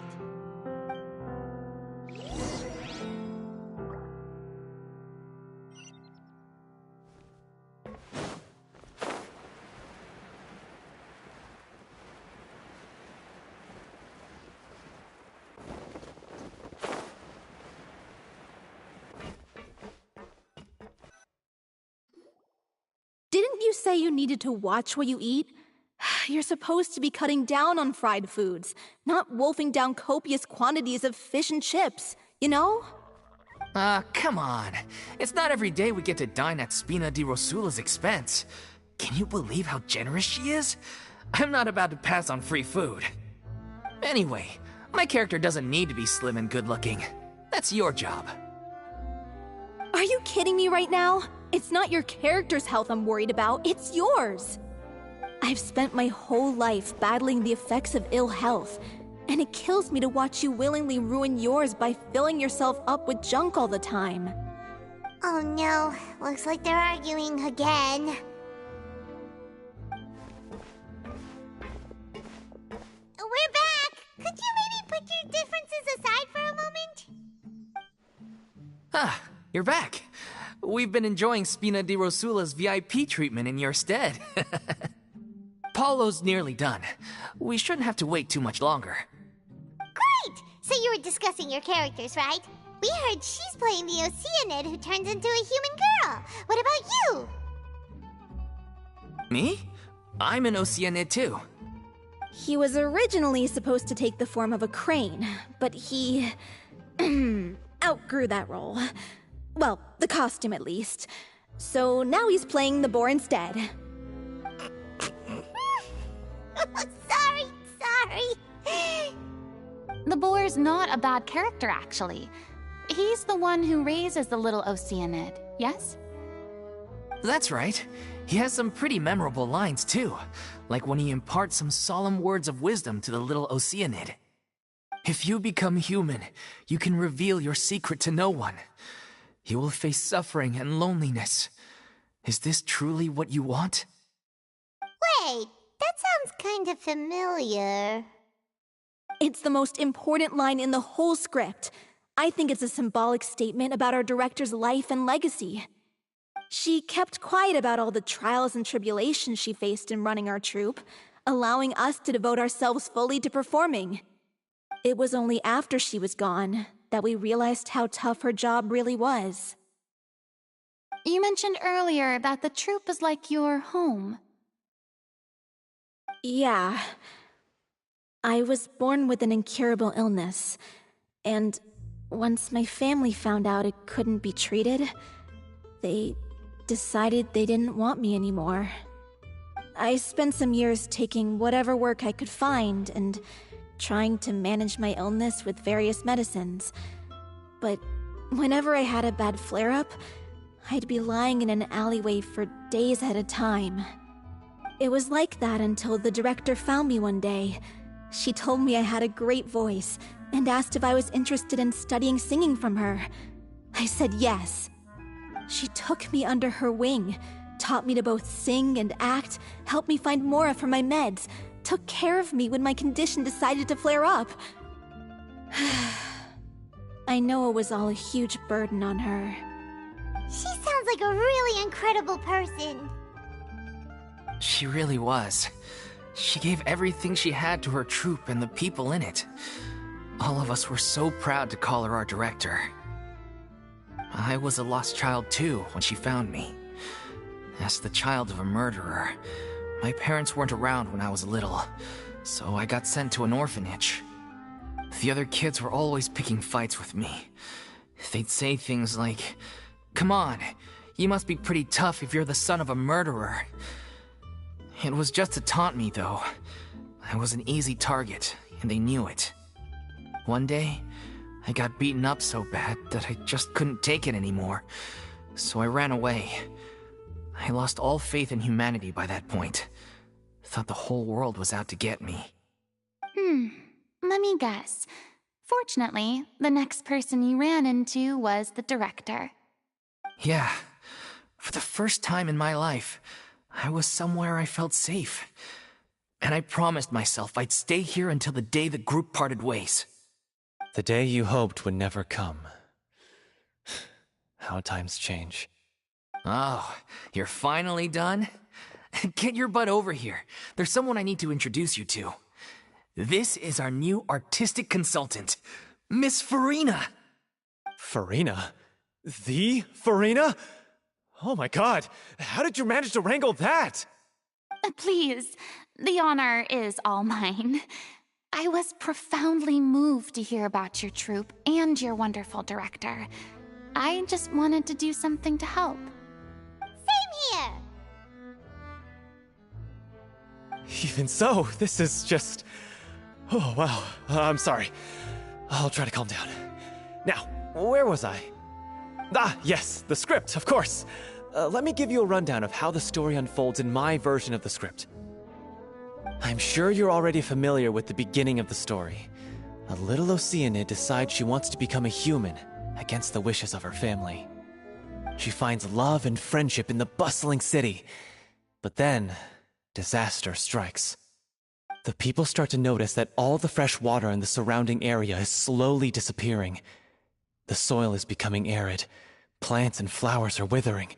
Didn't you say you needed to watch what you eat? You're supposed to be cutting down on fried foods, not wolfing down copious quantities of fish and chips, you know? Come on. It's not every day we get to dine at Spina di Rosula's expense. Can you believe how generous she is? I'm not about to pass on free food. Anyway, my character doesn't need to be slim and good-looking. That's your job. Are you kidding me right now? It's not your character's health I'm worried about, it's yours. I've spent my whole life battling the effects of ill health, and it kills me to watch you willingly ruin yours by filling yourself up with junk all the time. Oh no, looks like they're arguing again. We're back! Could you maybe put your differences aside for a moment? Ah, you're back. We've been enjoying Spina di Rosula's VIP treatment in your stead. Paulo's nearly done. We shouldn't have to wait too much longer. Great! So you were discussing your characters, right? We heard she's playing the Oceanid who turns into a human girl. What about you? Me? I'm an Oceanid too. He was originally supposed to take the form of a crane, but he outgrew that role. Well, the costume at least. So now he's playing the boar instead. Sorry. The boar's not a bad character, actually. He's the one who raises the little Oceanid, yes? That's right. He has some pretty memorable lines too, like when he imparts some solemn words of wisdom to the little Oceanid. If you become human, you can reveal your secret to no one. You will face suffering and loneliness. Is this truly what you want? Wait, that sounds kind of familiar. It's the most important line in the whole script. I think it's a symbolic statement about our director's life and legacy. She kept quiet about all the trials and tribulations she faced in running our troupe, allowing us to devote ourselves fully to performing. It was only after she was gone that we realized how tough her job really was. You mentioned earlier that the troupe is like your home. Yeah. I was born with an incurable illness, and once my family found out it couldn't be treated, they decided they didn't want me anymore. I spent some years taking whatever work I could find and trying to manage my illness with various medicines. But whenever I had a bad flare-up, I'd be lying in an alleyway for days at a time. It was like that until the director found me one day. She told me I had a great voice and asked if I was interested in studying singing from her. I said yes. She took me under her wing, taught me to both sing and act, helped me find Mora for my meds, took care of me when my condition decided to flare up. I know it was all a huge burden on her. She sounds like a really incredible person. She really was. She gave everything she had to her troupe and the people in it. All of us were so proud to call her our director. I was a lost child too when she found me. As the child of a murderer, my parents weren't around when I was little, so I got sent to an orphanage. The other kids were always picking fights with me. They'd say things like, "Come on, you must be pretty tough if you're the son of a murderer." It was just to taunt me, though. I was an easy target, and they knew it. One day, I got beaten up so bad that I just couldn't take it anymore, so I ran away. I lost all faith in humanity by that point. Thought the whole world was out to get me. Let me guess. Fortunately, the next person you ran into was the director. Yeah. For the first time in my life, I was somewhere I felt safe. And I promised myself I'd stay here until the day the group parted ways. The day you hoped would never come. How times change. Oh, you're finally done? Get your butt over here. There's someone I need to introduce you to. This is our new artistic consultant, Miss Farina. Farina? The Farina? Oh my god, how did you manage to wrangle that? Please, the honor is all mine. I was profoundly moved to hear about your troupe and your wonderful director. I just wanted to do something to help. Same here! Even so, this is just... Oh, wow. I'm sorry. I'll try to calm down. Now, where was I? Ah, yes, the script, of course. Let me give you a rundown of how the story unfolds in my version of the script. I'm sure you're already familiar with the beginning of the story. A little Oceanid decides she wants to become a human, against the wishes of her family. She finds love and friendship in the bustling city. But then, disaster strikes. The people start to notice that all the fresh water in the surrounding area is slowly disappearing. The soil is becoming arid, plants and flowers are withering,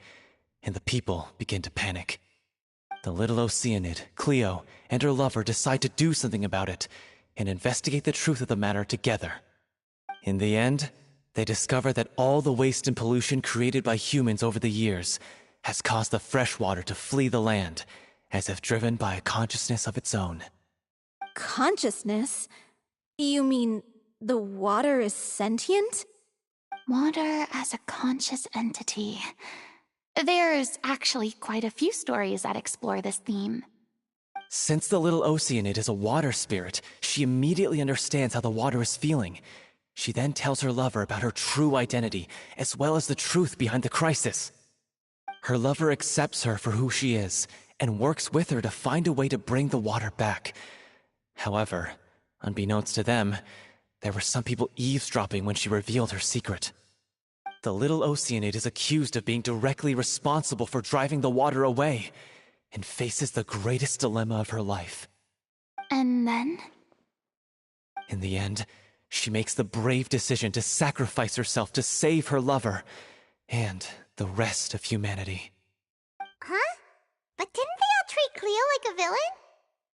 and the people begin to panic. The little Oceanid, Cleo, and her lover decide to do something about it and investigate the truth of the matter together. In the end, they discover that all the waste and pollution created by humans over the years has caused the fresh water to flee the land, as if driven by a consciousness of its own. Consciousness? You mean the water is sentient? Water as a conscious entity. There's actually quite a few stories that explore this theme. Since the little Oceanid is a water spirit, she immediately understands how the water is feeling. She then tells her lover about her true identity, as well as the truth behind the crisis. Her lover accepts her for who she is, and works with her to find a way to bring the water back. However, unbeknownst to them, there were some people eavesdropping when she revealed her secret. The little Oceanid is accused of being directly responsible for driving the water away, and faces the greatest dilemma of her life. And then? In the end, she makes the brave decision to sacrifice herself to save her lover, and the rest of humanity. Huh? But didn't they all treat Cleo like a villain?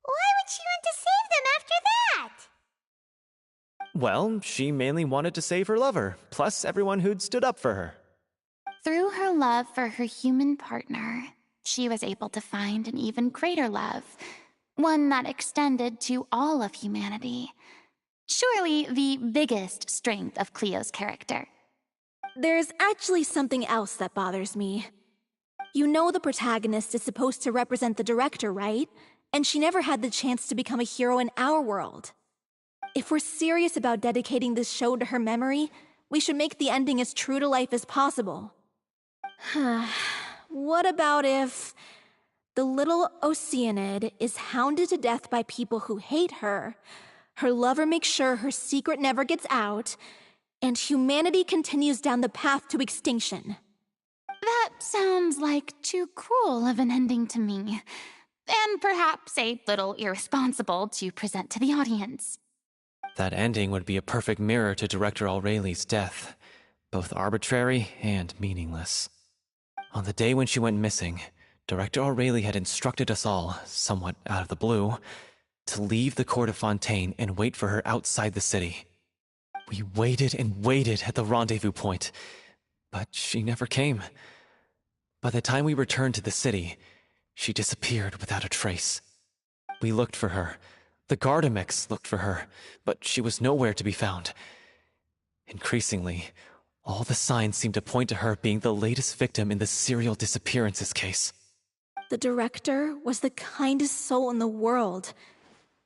Why would she want to save them after that? Well, she mainly wanted to save her lover, plus everyone who'd stood up for her. Through her love for her human partner, she was able to find an even greater love, one that extended to all of humanity. Surely the biggest strength of Cleo's character. There's actually something else that bothers me. You know the protagonist is supposed to represent the director, right? And she never had the chance to become a hero in our world. If we're serious about dedicating this show to her memory, we should make the ending as true to life as possible. What about if the little Oceanid is hounded to death by people who hate her, her lover makes sure her secret never gets out, and humanity continues down the path to extinction? That sounds like too cruel of an ending to me, and perhaps a little irresponsible to present to the audience. That ending would be a perfect mirror to Director O'Reilly's death, both arbitrary and meaningless. On the day when she went missing, Director O'Reilly had instructed us all, somewhat out of the blue, to leave the court of Fontaine and wait for her outside the city. We waited and waited at the rendezvous point, but she never came. By the time we returned to the city, she disappeared without a trace. We looked for her. The Gardamex looked for her, but she was nowhere to be found. Increasingly, all the signs seemed to point to her being the latest victim in the serial disappearances case. The director was the kindest soul in the world,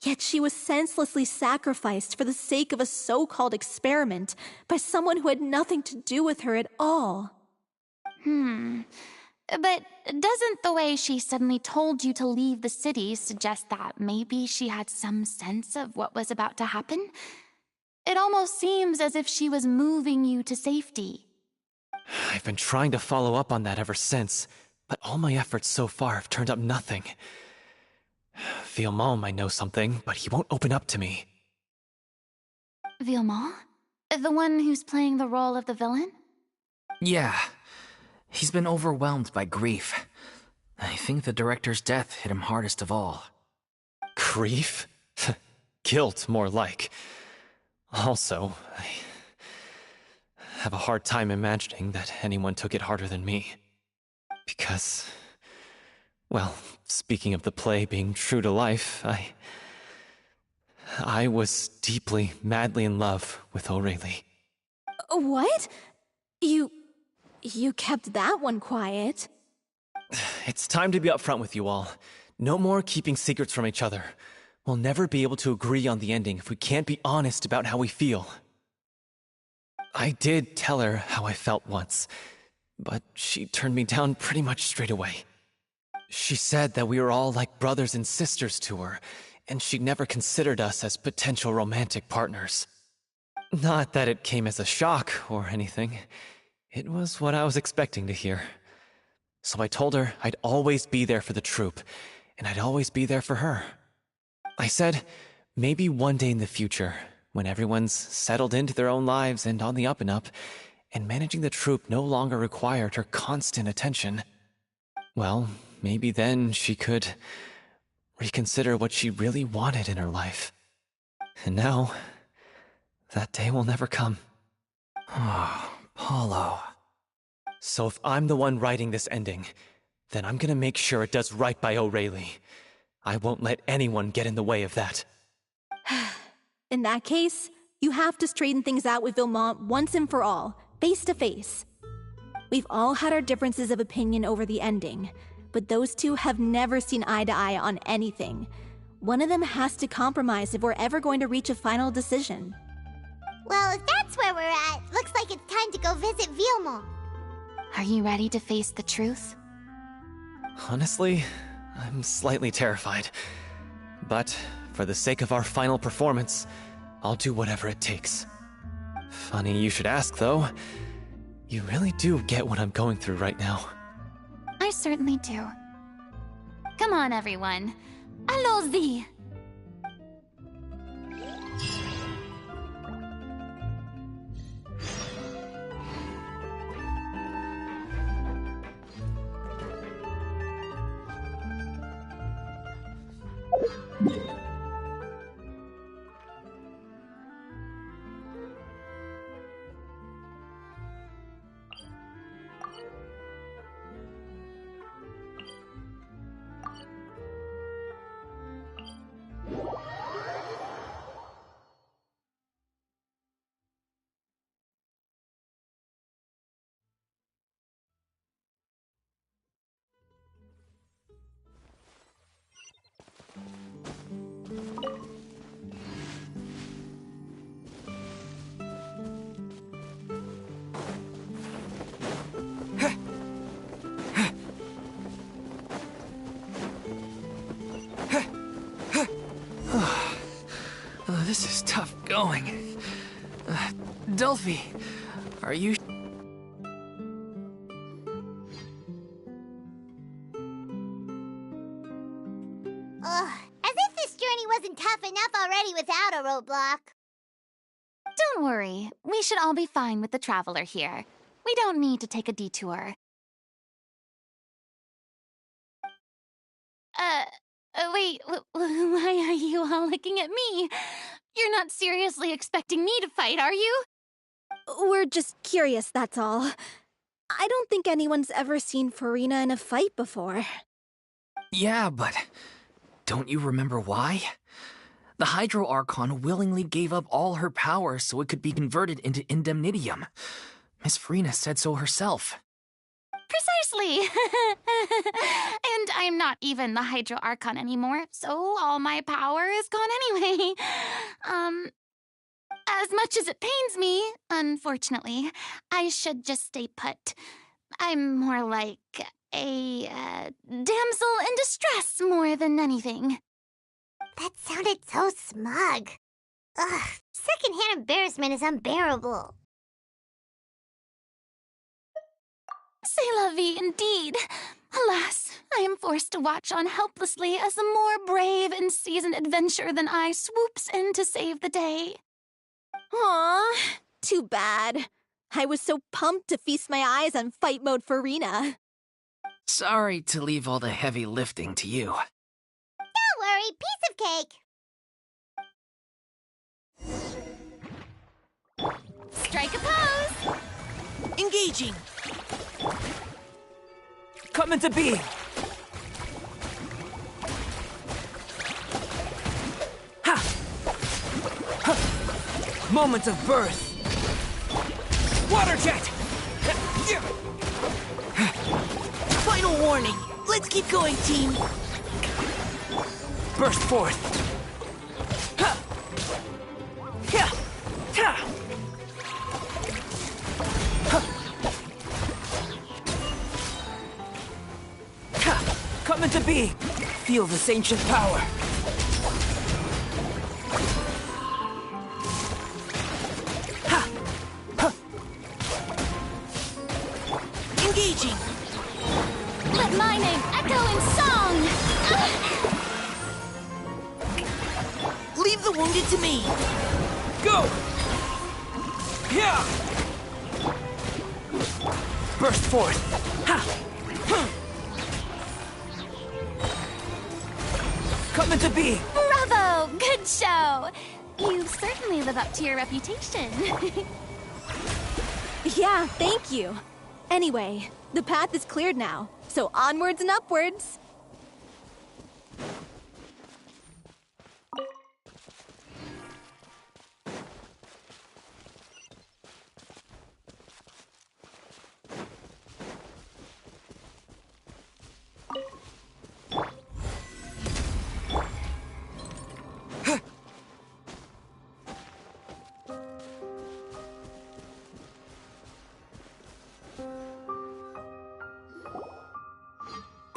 yet she was senselessly sacrificed for the sake of a so-called experiment by someone who had nothing to do with her at all. But doesn't the way she suddenly told you to leave the city suggest that maybe she had some sense of what was about to happen? It almost seems as if she was moving you to safety. I've been trying to follow up on that ever since, but all my efforts so far have turned up nothing. Villemont might know something, but he won't open up to me. Villemont? The one who's playing the role of the villain? Yeah. He's been overwhelmed by grief. I think the director's death hit him hardest of all. Grief? Guilt, more like. Also, I have a hard time imagining that anyone took it harder than me. Because, well, speaking of the play being true to life, I was deeply, madly in love with O'Reilly. What? You kept that one quiet. It's time to be upfront with you all. No more keeping secrets from each other. We'll never be able to agree on the ending if we can't be honest about how we feel. I did tell her how I felt once, but she turned me down pretty much straight away. She said that we were all like brothers and sisters to her, and she'd never considered us as potential romantic partners. Not that it came as a shock or anything. It was what I was expecting to hear. So I told her I'd always be there for the troupe, and I'd always be there for her. I said, maybe one day in the future, when everyone's settled into their own lives and on the up and up, and managing the troupe no longer required her constant attention, well, maybe then she could reconsider what she really wanted in her life. And now, that day will never come. Oh, Paulo. So if I'm the one writing this ending, then I'm gonna make sure it does right by O'Reilly. I won't let anyone get in the way of that. In that case, you have to straighten things out with Villemont once and for all, face to face. We've all had our differences of opinion over the ending, but those two have never seen eye to eye on anything. One of them has to compromise if we're ever going to reach a final decision. Well, if that's where we're at, looks like it's time to go visit Villemont. Are you ready to face the truth? Honestly, I'm slightly terrified. But for the sake of our final performance, I'll do whatever it takes. Funny you should ask, though. You really do get what I'm going through right now. I certainly do. Come on, everyone. Allons-y! tough going. Delphi, are you... As if this journey wasn't tough enough already without a roadblock. Don't worry. We should all be fine with the traveler here. We don't need to take a detour. Wait, why are you all looking at me? You're not seriously expecting me to fight, are you? We're just curious, that's all. I don't think anyone's ever seen Farina in a fight before. Yeah, but don't you remember why? The Hydro Archon willingly gave up all her power so it could be converted into indemnitium. Miss Farina said so herself. Precisely! And I'm not even the Hydro Archon anymore, so all my power is gone anyway. As much as it pains me, unfortunately, I should just stay put. I'm more like a damsel in distress more than anything. That sounded so smug. Ugh, secondhand embarrassment is unbearable. C'est la vie indeed. Alas, I am forced to watch on helplessly as a more brave and seasoned adventurer than I swoops in to save the day. Aw, too bad. I was so pumped to feast my eyes on fight mode Farina. Sorry to leave all the heavy lifting to you. Don't worry, piece of cake. Strike a pose! Engaging! Come into being! Ha! Ha! Moment of birth! Water jet! Final warning! Let's keep going, team! Burst forth! Ha! Yeah! Ha! Come into being! Feel this ancient power! Ha! Ha! Engaging! Let my name echo in song! Leave the wounded to me! Go! Yeah! Burst forth! Ha! Come into being! Bravo! Good show! You certainly live up to your reputation. Yeah, thank you. Anyway, the path is cleared now, so onwards and upwards.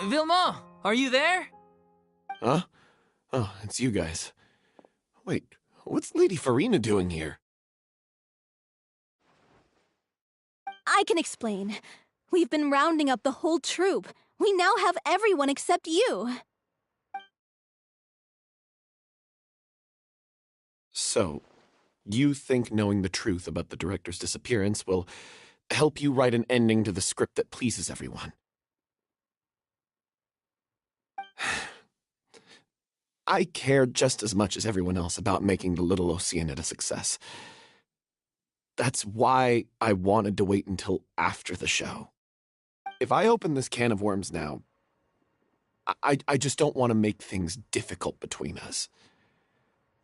Vilma, are you there? Huh? Oh, it's you guys. Wait, what's Lady Farina doing here? I can explain. We've been rounding up the whole troop. We now have everyone except you. So, you think knowing the truth about the director's disappearance will help you write an ending to the script that pleases everyone? I care just as much as everyone else about making the Little Oceanid a success. That's why I wanted to wait until after the show. If I open this can of worms now, I just don't want to make things difficult between us.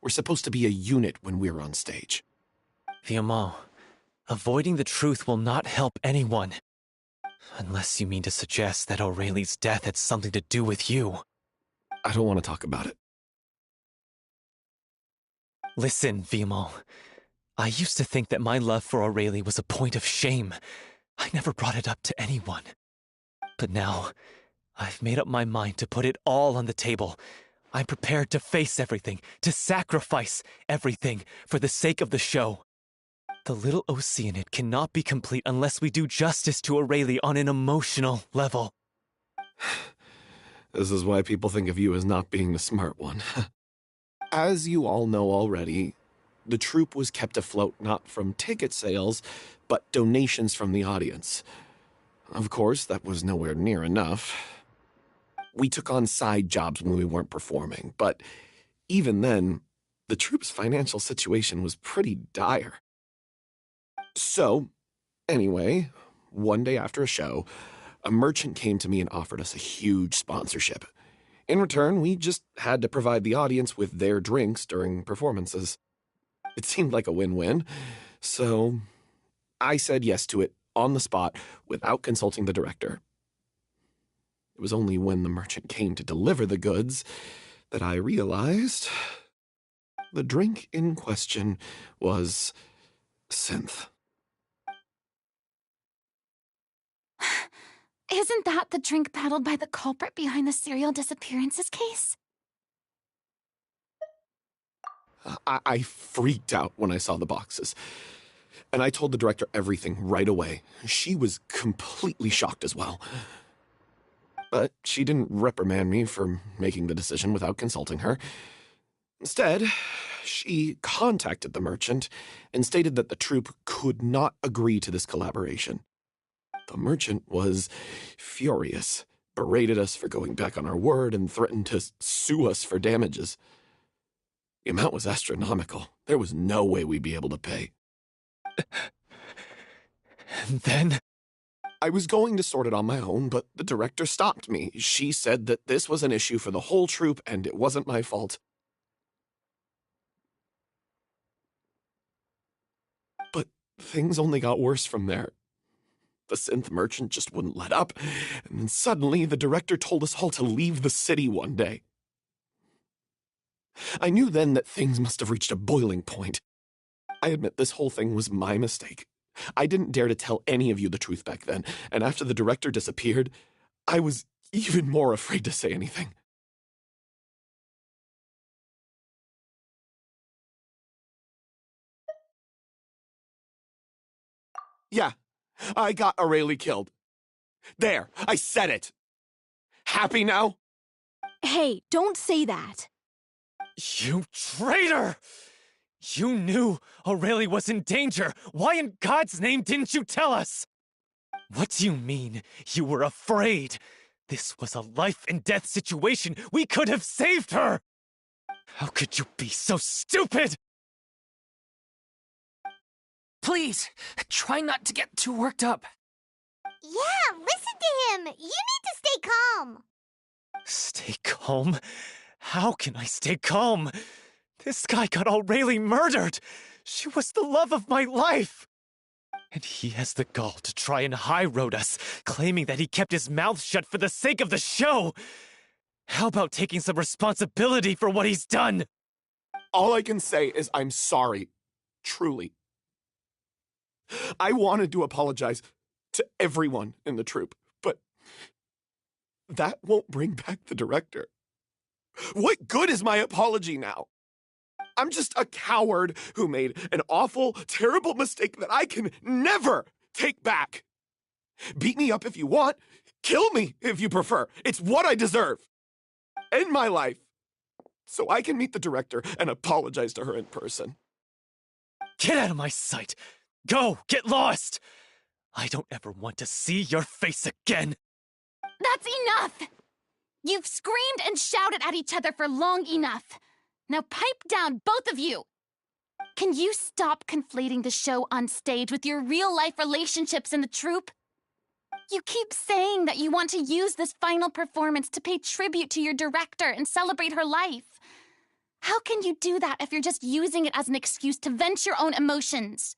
We're supposed to be a unit when we're on stage. Vilma, avoiding the truth will not help anyone. Unless you mean to suggest that Aurelie's death had something to do with you. I don't want to talk about it. Listen, Vilma. I used to think that my love for Aurelie was a point of shame. I never brought it up to anyone. But now, I've made up my mind to put it all on the table. I'm prepared to face everything, to sacrifice everything for the sake of the show. The Little Oceanid cannot be complete unless we do justice to Aurelie on an emotional level. This is why people think of you as not being the smart one. As you all know already, the troupe was kept afloat not from ticket sales, but donations from the audience. Of course, that was nowhere near enough. We took on side jobs when we weren't performing, but even then, the troupe's financial situation was pretty dire. So, anyway, one day after a show, a merchant came to me and offered us a huge sponsorship. In return, we just had to provide the audience with their drinks during performances. It seemed like a win-win, so I said yes to it on the spot without consulting the director. It was only when the merchant came to deliver the goods that I realized the drink in question was synth. Isn't that the drink peddled by the culprit behind the serial disappearances case? I freaked out when I saw the boxes, and I told the director everything right away. She was completely shocked as well. But she didn't reprimand me for making the decision without consulting her. Instead, she contacted the merchant and stated that the troupe could not agree to this collaboration. The merchant was furious, berated us for going back on our word, and threatened to sue us for damages. The amount was astronomical. There was no way we'd be able to pay. And then? I was going to sort it on my own, but the director stopped me. She said that this was an issue for the whole troupe, and it wasn't my fault. But things only got worse from there. The synth merchant just wouldn't let up, and then suddenly the director told us all to leave the city one day. I knew then that things must have reached a boiling point. I admit this whole thing was my mistake. I didn't dare to tell any of you the truth back then, and after the director disappeared, I was even more afraid to say anything. Yeah, I got Aurelie killed. There, I said it. Happy now? Hey, don't say that. You traitor! You knew Aurelie was in danger. Why in God's name didn't you tell us? What do you mean, you were afraid? This was a life-and-death situation. We could have saved her! How could you be so stupid? Please, try not to get too worked up. Yeah, listen to him. You need to stay calm. Stay calm? How can I stay calm? This guy got Aurelie murdered. She was the love of my life. And he has the gall to try and high-road us, claiming that he kept his mouth shut for the sake of the show. How about taking some responsibility for what he's done? All I can say is I'm sorry. Truly. I wanted to apologize to everyone in the troupe, but that won't bring back the director. What good is my apology now? I'm just a coward who made an awful, terrible mistake that I can never take back. Beat me up if you want. Kill me if you prefer. It's what I deserve. End my life so I can meet the director and apologize to her in person. Get out of my sight. Go, get lost. I don't ever want to see your face again. That's enough! You've screamed and shouted at each other for long enough. Now pipe down, both of you! Can you stop conflating the show on stage with your real-life relationships in the troupe? You keep saying that you want to use this final performance to pay tribute to your director and celebrate her life. How can you do that if you're just using it as an excuse to vent your own emotions?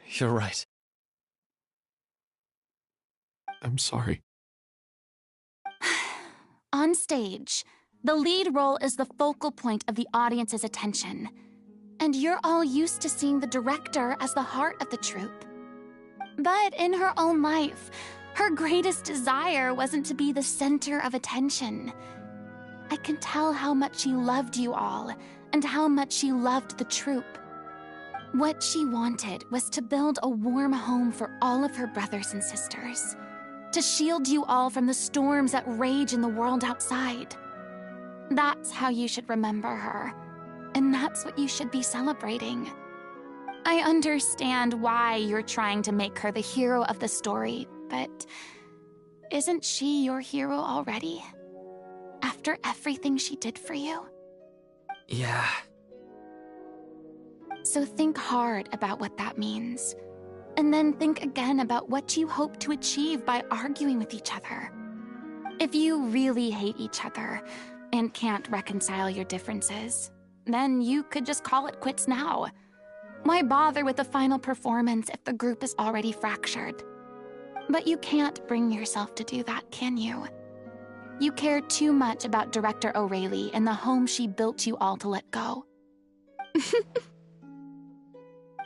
You're right. I'm sorry. On stage, the lead role is the focal point of the audience's attention. And you're all used to seeing the director as the heart of the troupe. But in her own life, her greatest desire wasn't to be the center of attention. I can tell how much she loved you all, and how much she loved the troupe. What she wanted was to build a warm home for all of her brothers and sisters, to shield you all from the storms that rage in the world outside. That's how you should remember her, and that's what you should be celebrating. I understand why you're trying to make her the hero of the story, but isn't she your hero already? After everything she did for you? Yeah. So think hard about what that means. And then think again about what you hope to achieve by arguing with each other. If you really hate each other and can't reconcile your differences, then you could just call it quits now. Why bother with the final performance if the group is already fractured? But you can't bring yourself to do that, can you? You care too much about Director O'Reilly and the home she built you all to let go.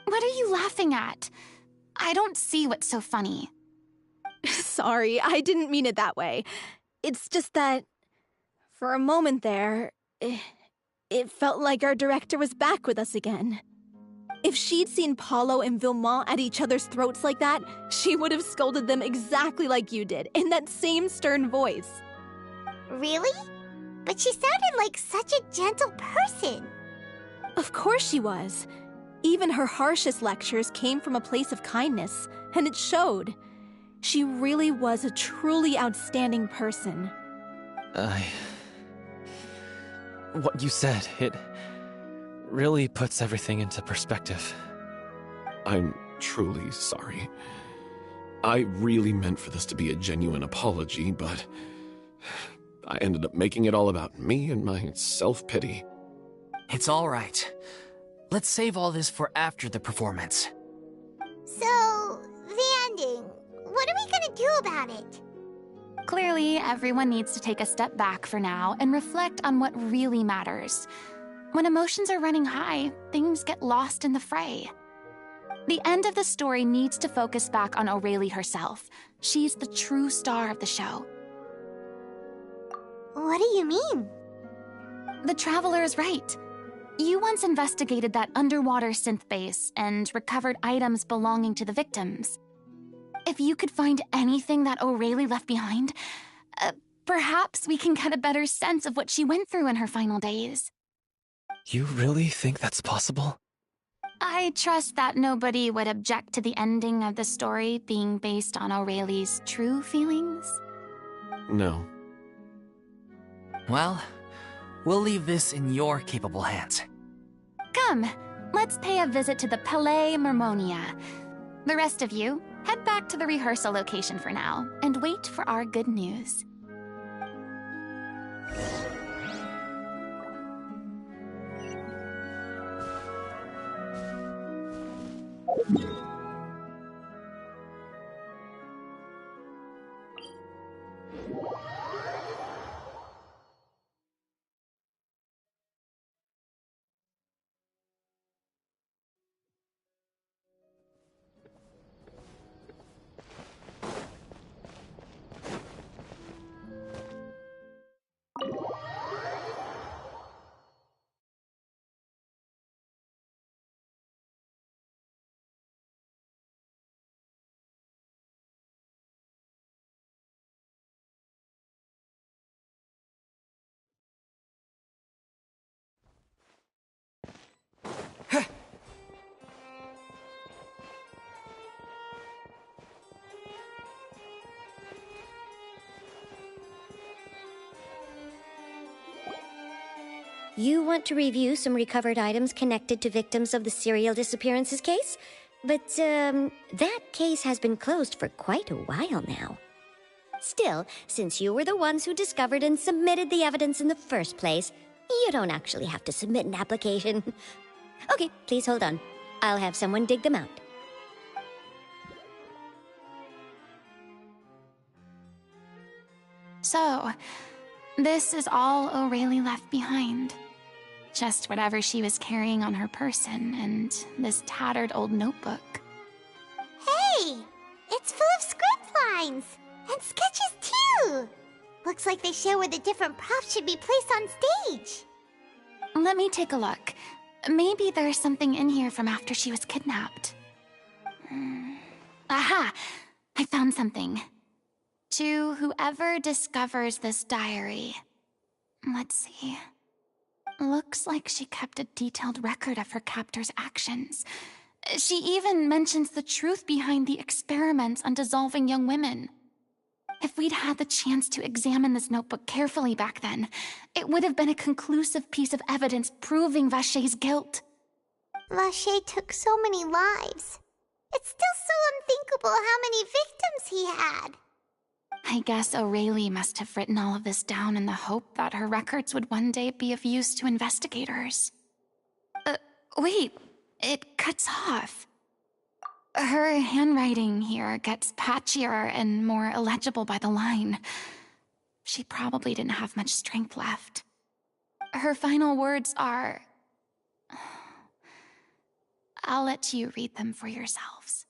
What are you laughing at? I don't see what's so funny. Sorry, I didn't mean it that way. It's just that, for a moment there, it felt like our director was back with us again. If she'd seen Paulo and Vilmont at each other's throats like that, she would have scolded them exactly like you did, in that same stern voice. Really? But she sounded like such a gentle person. Of course she was. Even her harshest lectures came from a place of kindness, and it showed. She really was a truly outstanding person. What you said, it really puts everything into perspective. I'm truly sorry. I really meant for this to be a genuine apology, but I ended up making it all about me and my self-pity. It's all right. Let's save all this for after the performance. So, the ending. What are we gonna do about it? Clearly, everyone needs to take a step back for now and reflect on what really matters. When emotions are running high, things get lost in the fray. The end of the story needs to focus back on O'Reilly herself. She's the true star of the show. What do you mean? The Traveler is right. You once investigated that underwater synth base and recovered items belonging to the victims. If you could find anything that O'Reilly left behind, perhaps we can get a better sense of what she went through in her final days. You really think that's possible? I trust that nobody would object to the ending of the story being based on O'Reilly's true feelings. No. Well, we'll leave this in your capable hands. Come, let's pay a visit to the Palais Mermonia. The rest of you, head back to the rehearsal location for now, and wait for our good news. You want to review some recovered items connected to victims of the serial disappearances case? But, that case has been closed for quite a while now. Still, since you were the ones who discovered and submitted the evidence in the first place, you don't actually have to submit an application. Okay, please hold on. I'll have someone dig them out. So, this is all O'Reilly left behind. Just whatever she was carrying on her person and this tattered old notebook. Hey! It's full of script lines! And sketches too! Looks like they show where the different props should be placed on stage. Let me take a look. Maybe there's something in here from after she was kidnapped. Aha! I found something. To whoever discovers this diary. Let's see. Looks like she kept a detailed record of her captor's actions. She even mentions the truth behind the experiments on dissolving young women. If we'd had the chance to examine this notebook carefully back then, it would have been a conclusive piece of evidence proving Vacher's guilt. Vacher took so many lives. It's still so unthinkable how many victims he had. I guess O'Reilly must have written all of this down in the hope that her records would one day be of use to investigators. Wait, it cuts off. Her handwriting here gets patchier and more illegible by the line. She probably didn't have much strength left. Her final words are... I'll let you read them for yourselves.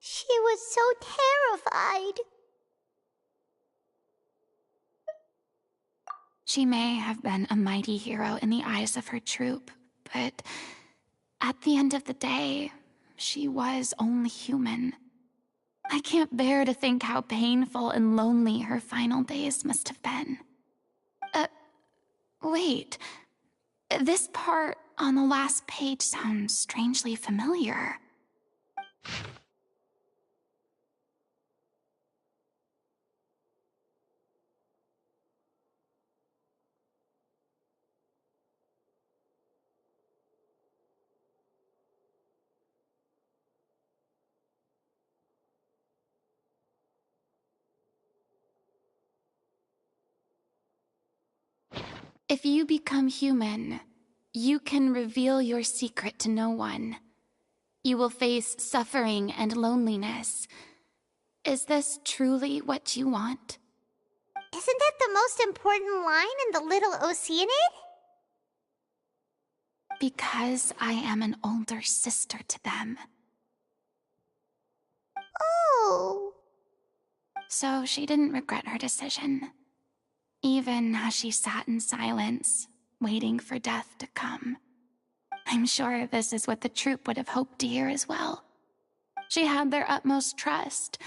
She was so terrified. She may have been a mighty hero in the eyes of her troop, but at the end of the day, she was only human. I can't bear to think how painful and lonely her final days must have been. Wait. This part on the last page sounds strangely familiar. If you become human, you can reveal your secret to no one. You will face suffering and loneliness. Is this truly what you want? Isn't that the most important line in the Little Oceanid? Because I am an older sister to them. Oh. So she didn't regret her decision. Even as she sat in silence, waiting for death to come. I'm sure this is what the troupe would have hoped to hear as well. She had their utmost trust,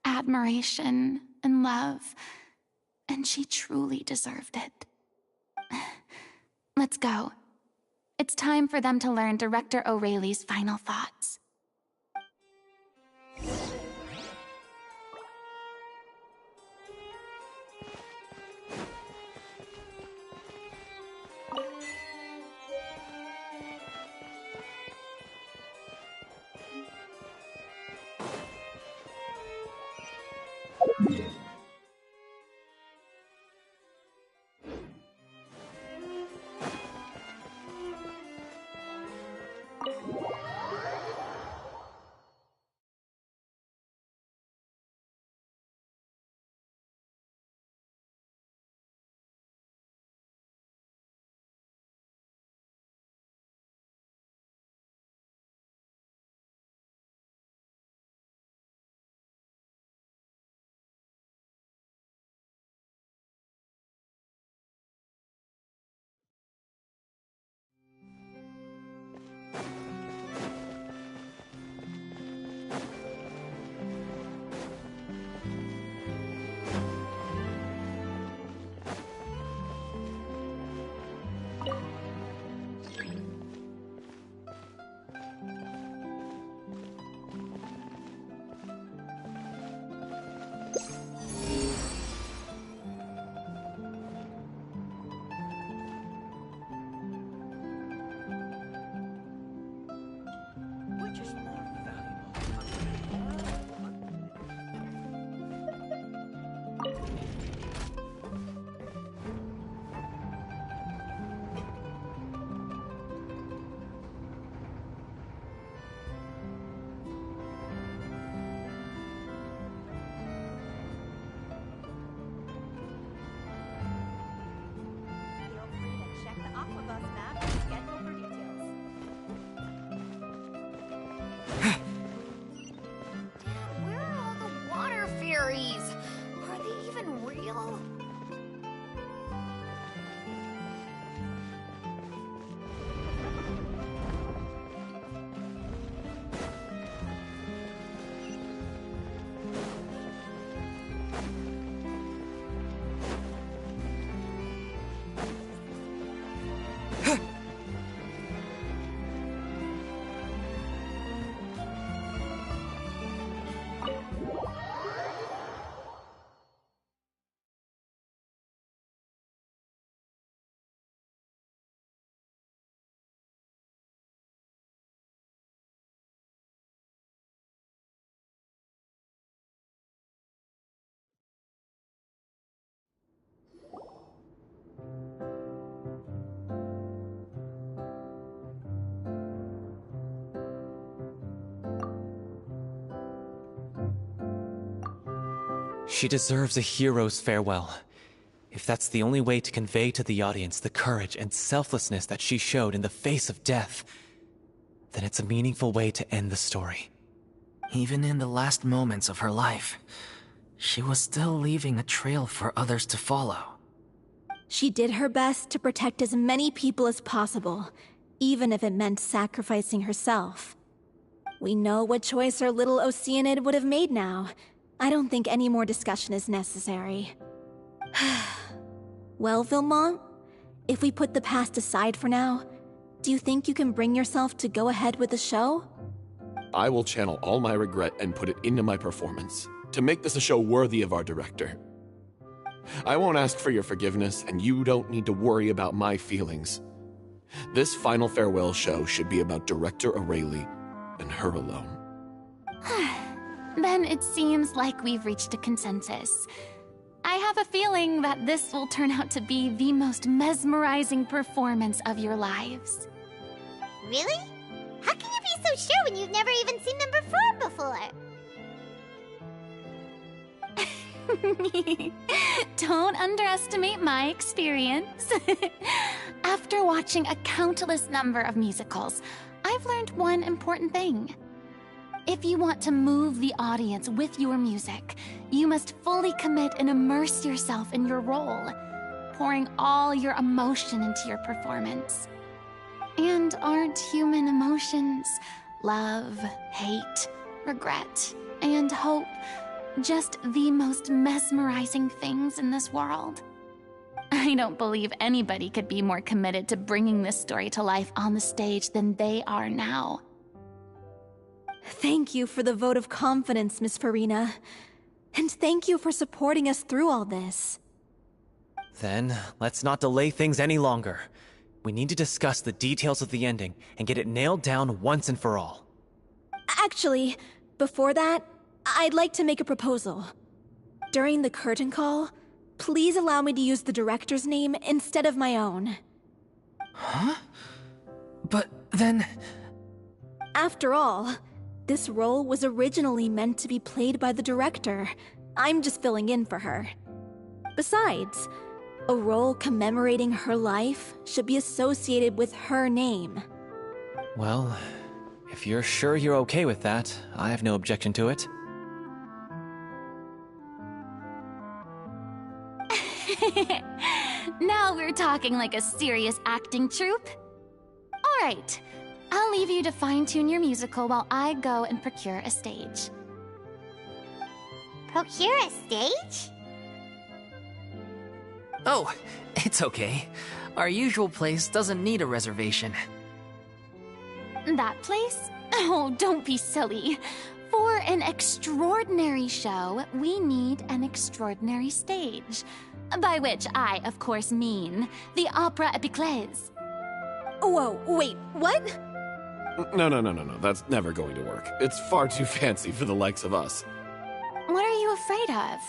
admiration, and love, and she truly deserved it. Let's go. It's time for them to learn Director O'Reilly's final thoughts. She deserves a hero's farewell. If that's the only way to convey to the audience the courage and selflessness that she showed in the face of death, then it's a meaningful way to end the story. Even in the last moments of her life, she was still leaving a trail for others to follow. She did her best to protect as many people as possible, even if it meant sacrificing herself. We know what choice our little Oceanid would have made now. I don't think any more discussion is necessary. Well, Vilmont, if we put the past aside for now, do you think you can bring yourself to go ahead with the show? I will channel all my regret and put it into my performance, to make this a show worthy of our director. I won't ask for your forgiveness, and you don't need to worry about my feelings. This final farewell show should be about Director O'Reilly and her alone. Then it seems like we've reached a consensus. I have a feeling that this will turn out to be the most mesmerizing performance of your lives. Really? How can you be so sure when you've never even seen them perform before? Don't underestimate my experience. After watching a countless number of musicals, I've learned one important thing. If you want to move the audience with your music, you must fully commit and immerse yourself in your role, pouring all your emotion into your performance. And aren't human emotions, love, hate, regret, and hope, just the most mesmerizing things in this world? I don't believe anybody could be more committed to bringing this story to life on the stage than they are now. Thank you for the vote of confidence, Miss Farina. And thank you for supporting us through all this. Then, let's not delay things any longer. We need to discuss the details of the ending and get it nailed down once and for all. Actually, before that, I'd like to make a proposal. During the curtain call, please allow me to use the director's name instead of my own. Huh? But then... After all, this role was originally meant to be played by the director. I'm just filling in for her. Besides, a role commemorating her life should be associated with her name. Well, if you're sure you're okay with that, I have no objection to it. Now we're talking like a serious acting troupe. All right, I'll leave you to fine-tune your musical while I go and procure a stage. Procure a stage? Oh, it's okay. Our usual place doesn't need a reservation. That place? Oh, don't be silly. For an extraordinary show, we need an extraordinary stage. By which I, of course, mean the Opera Epiclese. Whoa, wait, what? No, that's never going to work. It's far too fancy for the likes of us. What are you afraid of?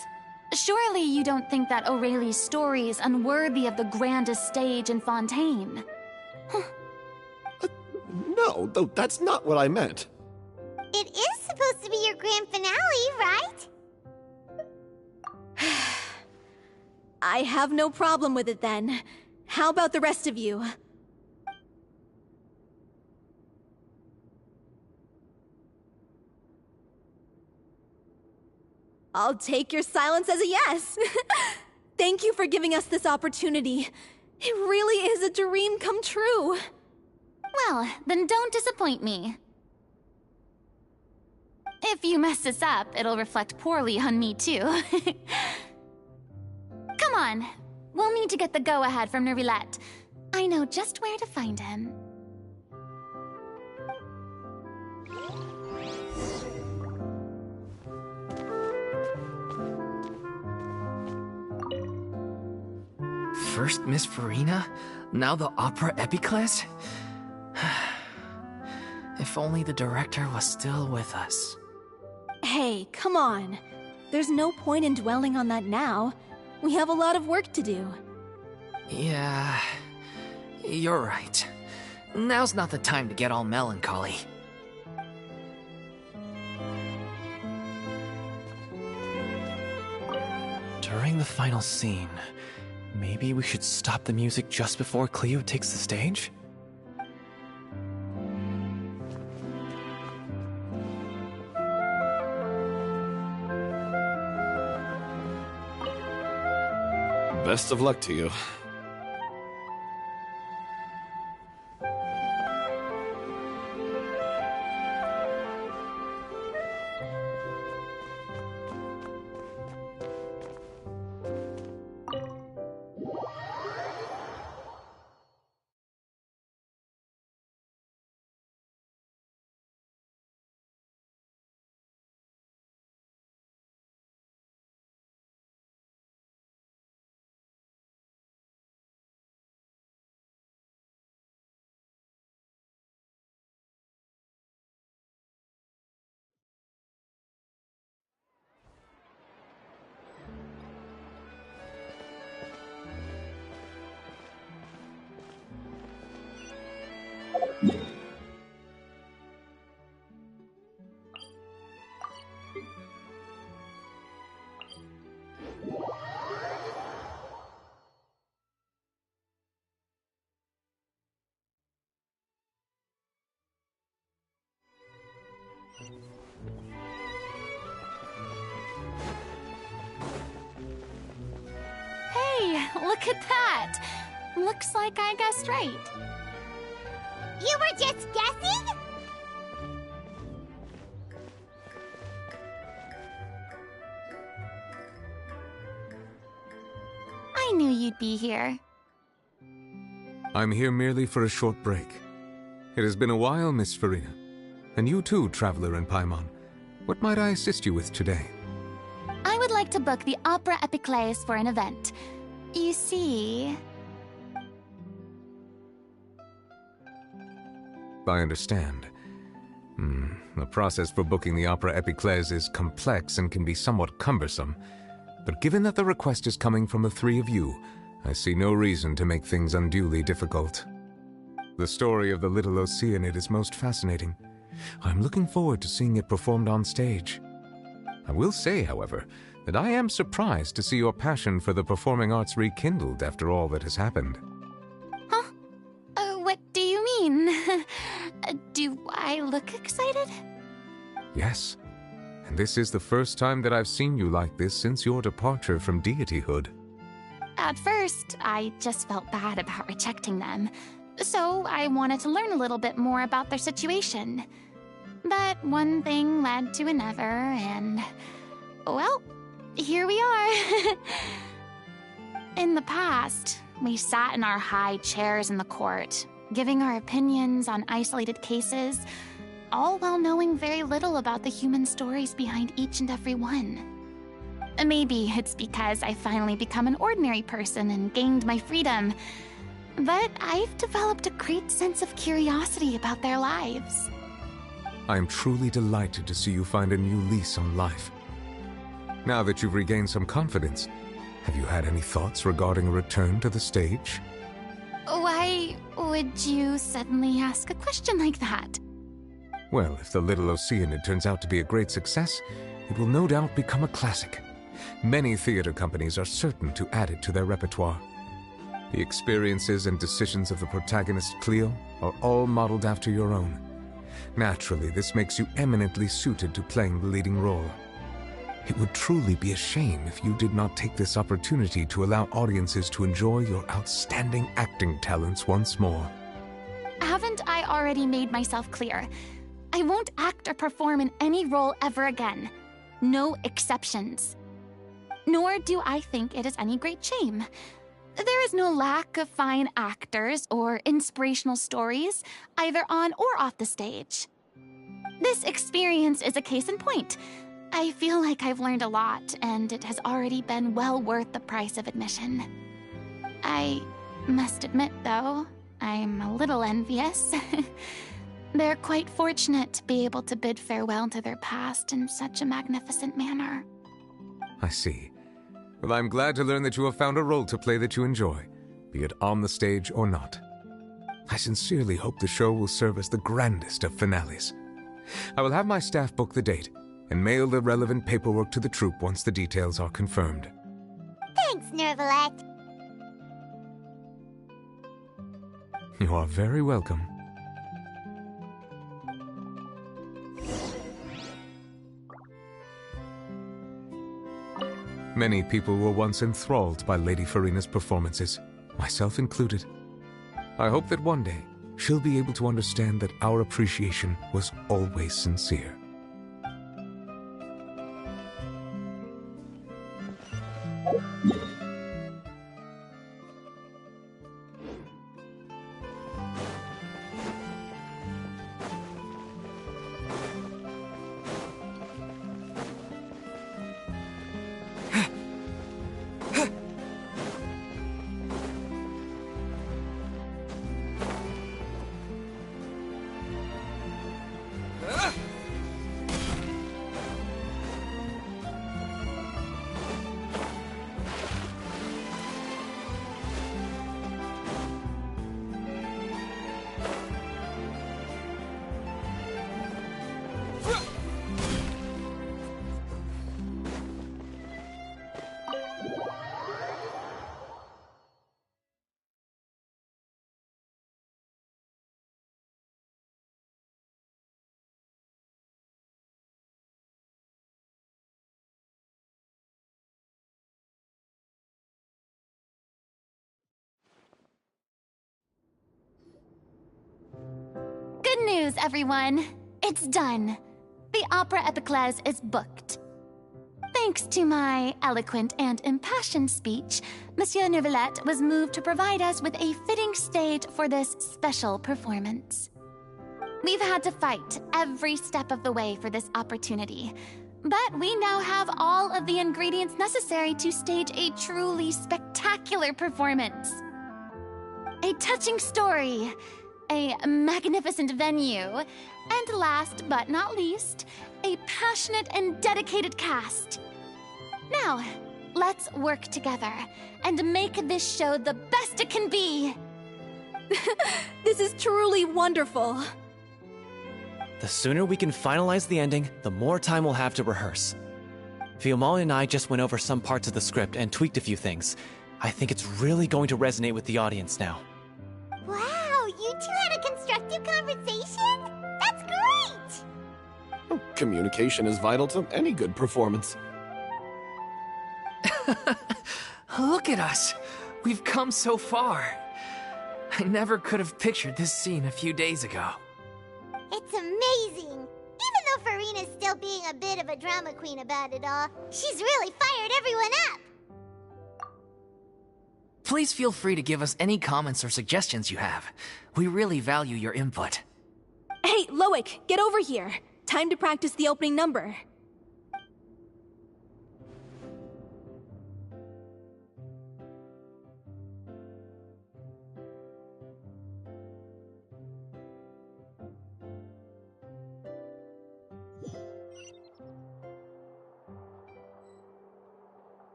Surely you don't think that O'Reilly's story is unworthy of the grandest stage in Fontaine. No, though that's not what I meant. It is supposed to be your grand finale, right? I have no problem with it then. How about the rest of you? I'll take your silence as a yes. Thank you for giving us this opportunity. It really is a dream come true. Well, then don't disappoint me. If you mess this up, it'll reflect poorly on me too. Come on, we'll need to get the go-ahead from Nervilette. I know just where to find him. First Miss Farina, now the Opera Epiclese? If only the director was still with us. Hey, come on. There's no point in dwelling on that now. We have a lot of work to do. Yeah, you're right. Now's not the time to get all melancholy. During the final scene, maybe we should stop the music just before Cleo takes the stage? Best of luck to you. Hey, look at that! Looks like I guessed right. You were just guessing? I knew you'd be here. I'm here merely for a short break. It has been a while, Miss Farina. And you too, traveler in Paimon. What might I assist you with today? I would like to book the Opera Epiclese for an event. You see... I understand. The process for booking the Opera Epiclese is complex and can be somewhat cumbersome. But given that the request is coming from the three of you, I see no reason to make things unduly difficult. The story of the Little Oceanid is most fascinating. I'm looking forward to seeing it performed on stage. I will say, however, that I am surprised to see your passion for the performing arts rekindled after all that has happened. Huh? What do you mean? Do I look excited? Yes. And this is the first time that I've seen you like this since your departure from deityhood. At first, I just felt bad about rejecting them. So I wanted to learn a little bit more about their situation. But one thing led to another, and... well, here we are. In the past, we sat in our high chairs in the court, giving our opinions on isolated cases, all while knowing very little about the human stories behind each and every one. Maybe it's because I finally become an ordinary person and gained my freedom, but I've developed a great sense of curiosity about their lives. I am truly delighted to see you find a new lease on life. Now that you've regained some confidence, have you had any thoughts regarding a return to the stage? Why would you suddenly ask a question like that? Well, if the Little Oceanid turns out to be a great success, it will no doubt become a classic. Many theater companies are certain to add it to their repertoire. The experiences and decisions of the protagonist, Cleo, are all modeled after your own. Naturally, this makes you eminently suited to playing the leading role. It would truly be a shame if you did not take this opportunity to allow audiences to enjoy your outstanding acting talents once more. Haven't I already made myself clear? I won't act or perform in any role ever again. No exceptions. Nor do I think it is any great shame. There is no lack of fine actors or inspirational stories, either on or off the stage. This experience is a case in point. I feel like I've learned a lot, and it has already been well worth the price of admission. I must admit, though, I'm a little envious. They're quite fortunate to be able to bid farewell to their past in such a magnificent manner. I see. Well, I'm glad to learn that you have found a role to play that you enjoy, be it on the stage or not. I sincerely hope the show will serve as the grandest of finales. I will have my staff book the date and mail the relevant paperwork to the troupe once the details are confirmed. Thanks, Nervalet. You are very welcome. Many people were once enthralled by Lady Farina's performances, myself included. I hope that one day she'll be able to understand that our appreciation was always sincere. Good news, everyone. It's done. The opera epiclese is booked. Thanks to my eloquent and impassioned speech, Monsieur Nervalet was moved to provide us with a fitting stage for this special performance. We've had to fight every step of the way for this opportunity, but we now have all of the ingredients necessary to stage a truly spectacular performance. A touching story, a magnificent venue, and last but not least, a passionate and dedicated cast. Now, let's work together and make this show the best it can be. This is truly wonderful. The sooner we can finalize the ending, the more time we'll have to rehearse. Fiumali and I just went over some parts of the script and tweaked a few things. I think it's really going to resonate with the audience now. Wow, you two had a constructive conversation? That's great! Communication is vital to any good performance. Look at us! We've come so far. I never could have pictured this scene a few days ago. It's amazing! Even though Farina's still being a bit of a drama queen about it all, she's really fired everyone up! Please feel free to give us any comments or suggestions you have. We really value your input. Hey, Loic, get over here. Time to practice the opening number.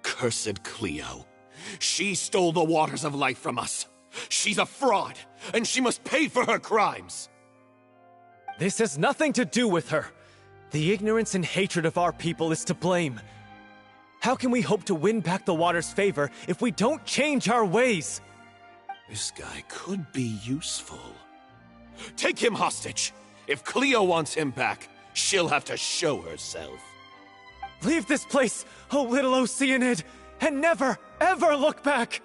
Cursed Cleo. She stole the waters of life from us. She's a fraud, and she must pay for her crimes. This has nothing to do with her. The ignorance and hatred of our people is to blame. How can we hope to win back the water's favor if we don't change our ways? This guy could be useful. Take him hostage. If Cleo wants him back, she'll have to show herself. Leave this place, O little Oceanid, and never, ever look back!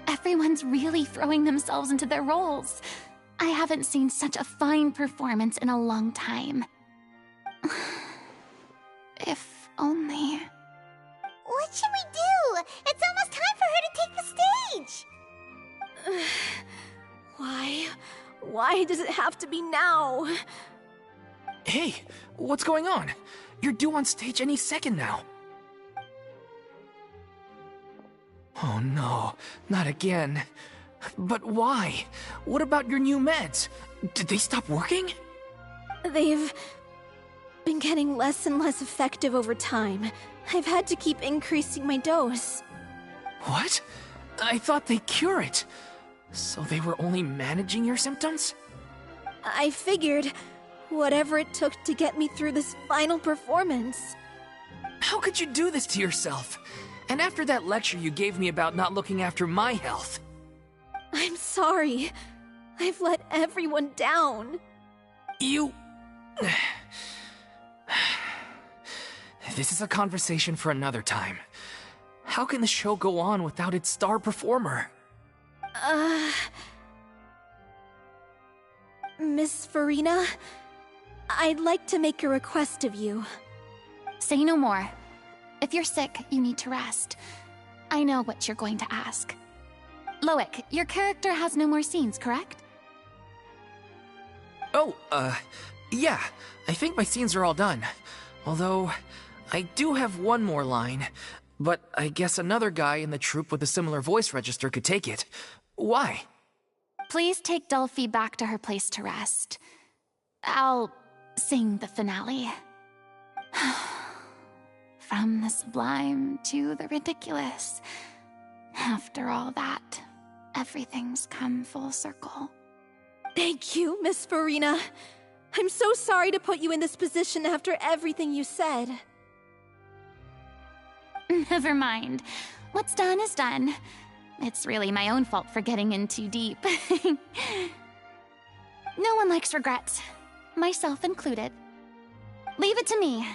Everyone's really throwing themselves into their roles. I haven't seen such a fine performance in a long time. If only... What should we do? It's almost time for her to take the stage! Why does it have to be now? Hey, what's going on? You're due on stage any second now. Oh no, not again. But why? What about your new meds? Did they stop working? They've been getting less and less effective over time. I've had to keep increasing my dose. What? I thought they cure it. So they were only managing your symptoms? I figured whatever it took to get me through this final performance. How could you do this to yourself? And after that lecture you gave me about not looking after my health. I'm sorry. I've let everyone down. You... This is a conversation for another time. How can the show go on without its star performer? Miss Farina, I'd like to make a request of you. Say no more. If you're sick, you need to rest. I know what you're going to ask. Loic, your character has no more scenes, correct? Oh, yeah. I think my scenes are all done. Although, I do have one more line. But I guess another guy in the troupe with a similar voice register could take it. Why? Please take Delphi back to her place to rest. I'll sing the finale. From the sublime to the ridiculous. After all that, everything's come full circle. Thank you, Miss Farina. I'm so sorry to put you in this position after everything you said. Never mind. What's done is done. It's really my own fault for getting in too deep. No one likes regrets, myself included. Leave it to me.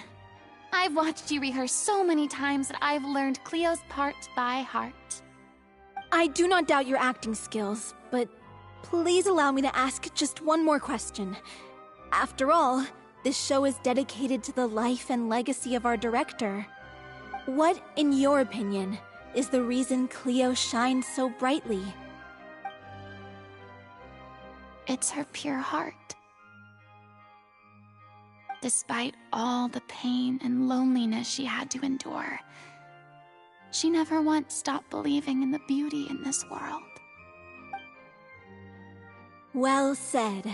I've watched you rehearse so many times that I've learned Cleo's part by heart. I do not doubt your acting skills, but please allow me to ask just one more question. After all, this show is dedicated to the life and legacy of our director. What, in your opinion, is the reason Cleo shines so brightly? It's her pure heart. Despite all the pain and loneliness she had to endure, she never once stopped believing in the beauty in this world. Well said.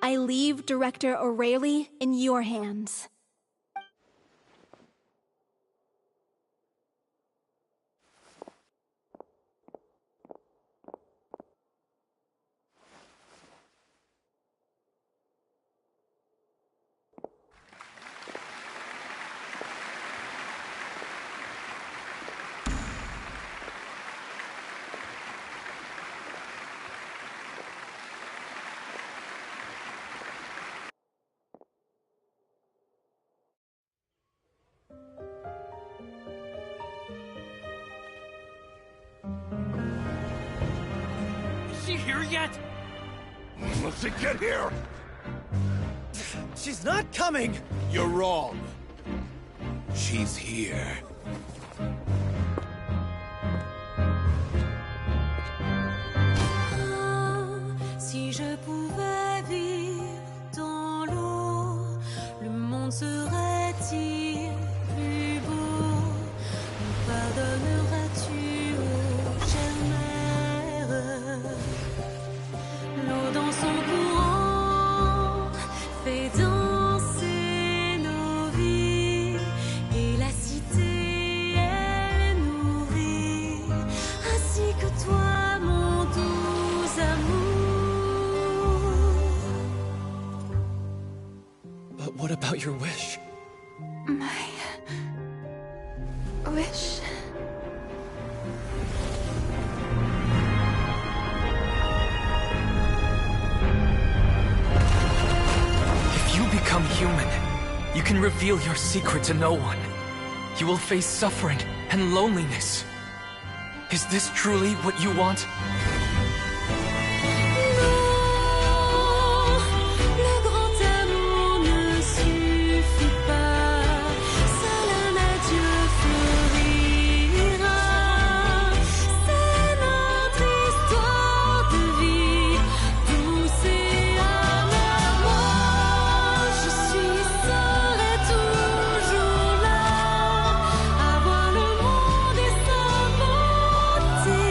I leave Director O'Reilly in your hands. Is she here yet? Must she get here? She's not coming! You're wrong. She's here. Si je pouvais vivre dans l'eau, le monde serait-il plus beau? Me pardonneras-tu, ô chère mère? L'eau dans son courant fait danser nos vies, et la cité elle nourrit, ainsi que toi, mon doux amour. But what about your wish? My wish. If you become human, you can reveal your secret to no one. You will face suffering and loneliness. Is this truly what you want? Le grand amour ne suffit pas, seul un adieu fleurira. C'est notre histoire de vie, douce et amère. Moi, je serai toujours là, à voir le monde et sa beauté.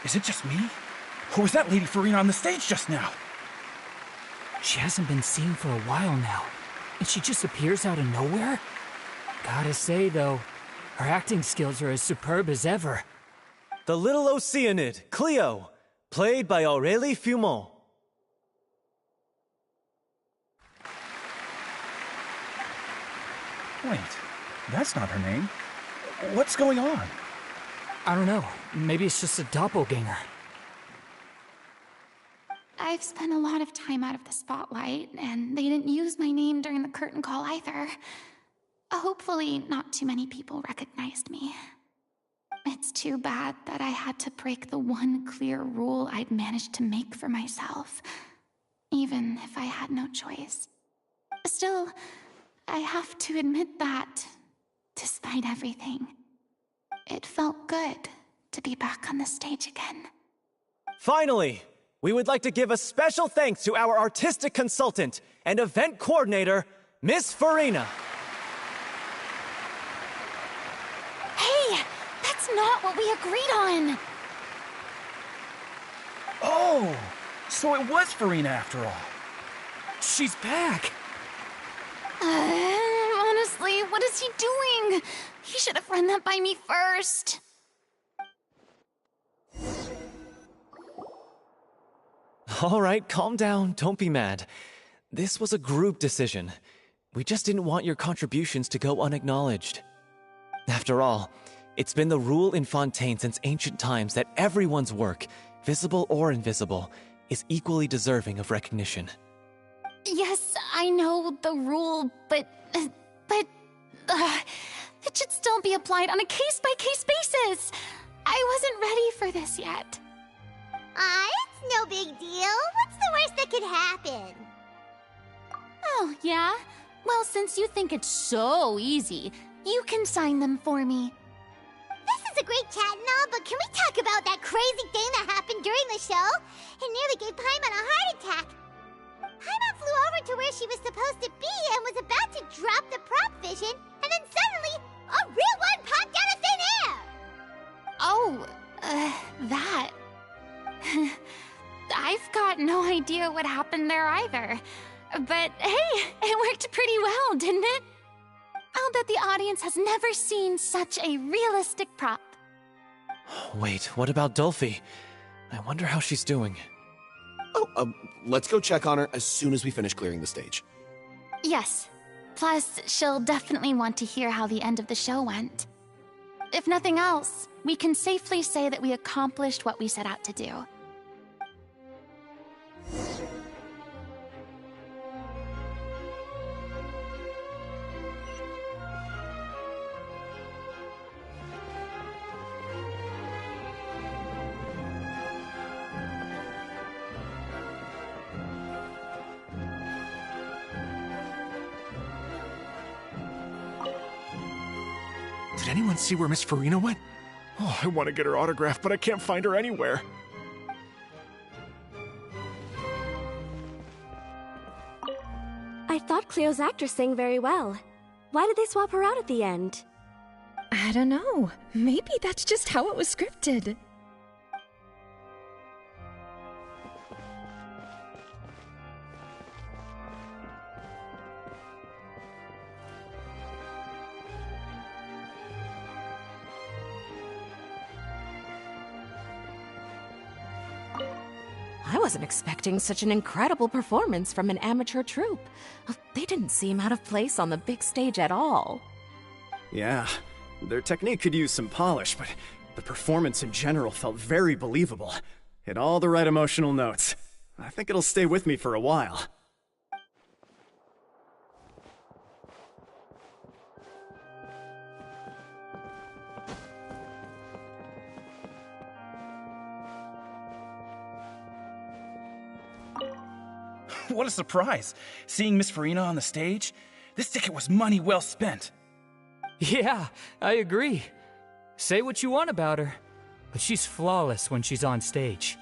Is it just me? Or was that Lady Farina on the stage just now? She hasn't been seen for a while now, and she just appears out of nowhere? Gotta say, though, her acting skills are as superb as ever. The little Oceanid, Cleo, played by Aurélie Fumont. Wait, that's not her name. What's going on? I don't know. Maybe it's just a doppelganger. I've spent a lot of time out of the spotlight, and they didn't use my name during the curtain call either. Hopefully, not too many people recognized me. It's too bad that I had to break the one clear rule I'd managed to make for myself, even if I had no choice. Still, I have to admit that, despite everything, it felt good to be back on the stage again. Finally, we would like to give a special thanks to our artistic consultant and event coordinator, Miss Farina. Hey, that's not what we agreed on! Oh, so it was Farina after all. She's back! Honestly, what is he doing? He should have run that by me first. All right, calm down, don't be mad. This was a group decision. We just didn't want your contributions to go unacknowledged. After all, it's been the rule in Fontaine since ancient times that everyone's work, visible or invisible, is equally deserving of recognition. Yes, I know the rule, but it should still be applied on a case-by-case basis. I wasn't ready for this yet. It's no big deal. What's the worst that could happen? Oh, yeah? Well, since you think it's so easy, you can sign them for me. This is a great chat and all, but can we talk about that crazy thing that happened during the show? It nearly gave Paimon a heart attack. Paimon flew over to where she was supposed to be and was about to drop the prop vision, and then suddenly, a real one popped out of thin air! Oh, that. I've got no idea what happened there either. But hey, it worked pretty well, didn't it? I'll bet the audience has never seen such a realistic prop. Wait, what about Dolphy? I wonder how she's doing. Oh, let's go check on her as soon as we finish clearing the stage. Yes. Plus, she'll definitely want to hear how the end of the show went. If nothing else, we can safely say that we accomplished what we set out to do. Did anyone see where Miss Farina went? Oh, I want to get her autograph, but I can't find her anywhere. I thought Cleo's actress sang very well. Why did they swap her out at the end? I don't know. Maybe that's just how it was scripted. I wasn't expecting such an incredible performance from an amateur troupe. They didn't seem out of place on the big stage at all. Yeah, their technique could use some polish, but the performance in general felt very believable. Hit all the right emotional notes. I think it'll stay with me for a while. What a surprise! Seeing Miss Farina on the stage? This ticket was money well spent. Yeah, I agree. Say what you want about her, but she's flawless when she's on stage.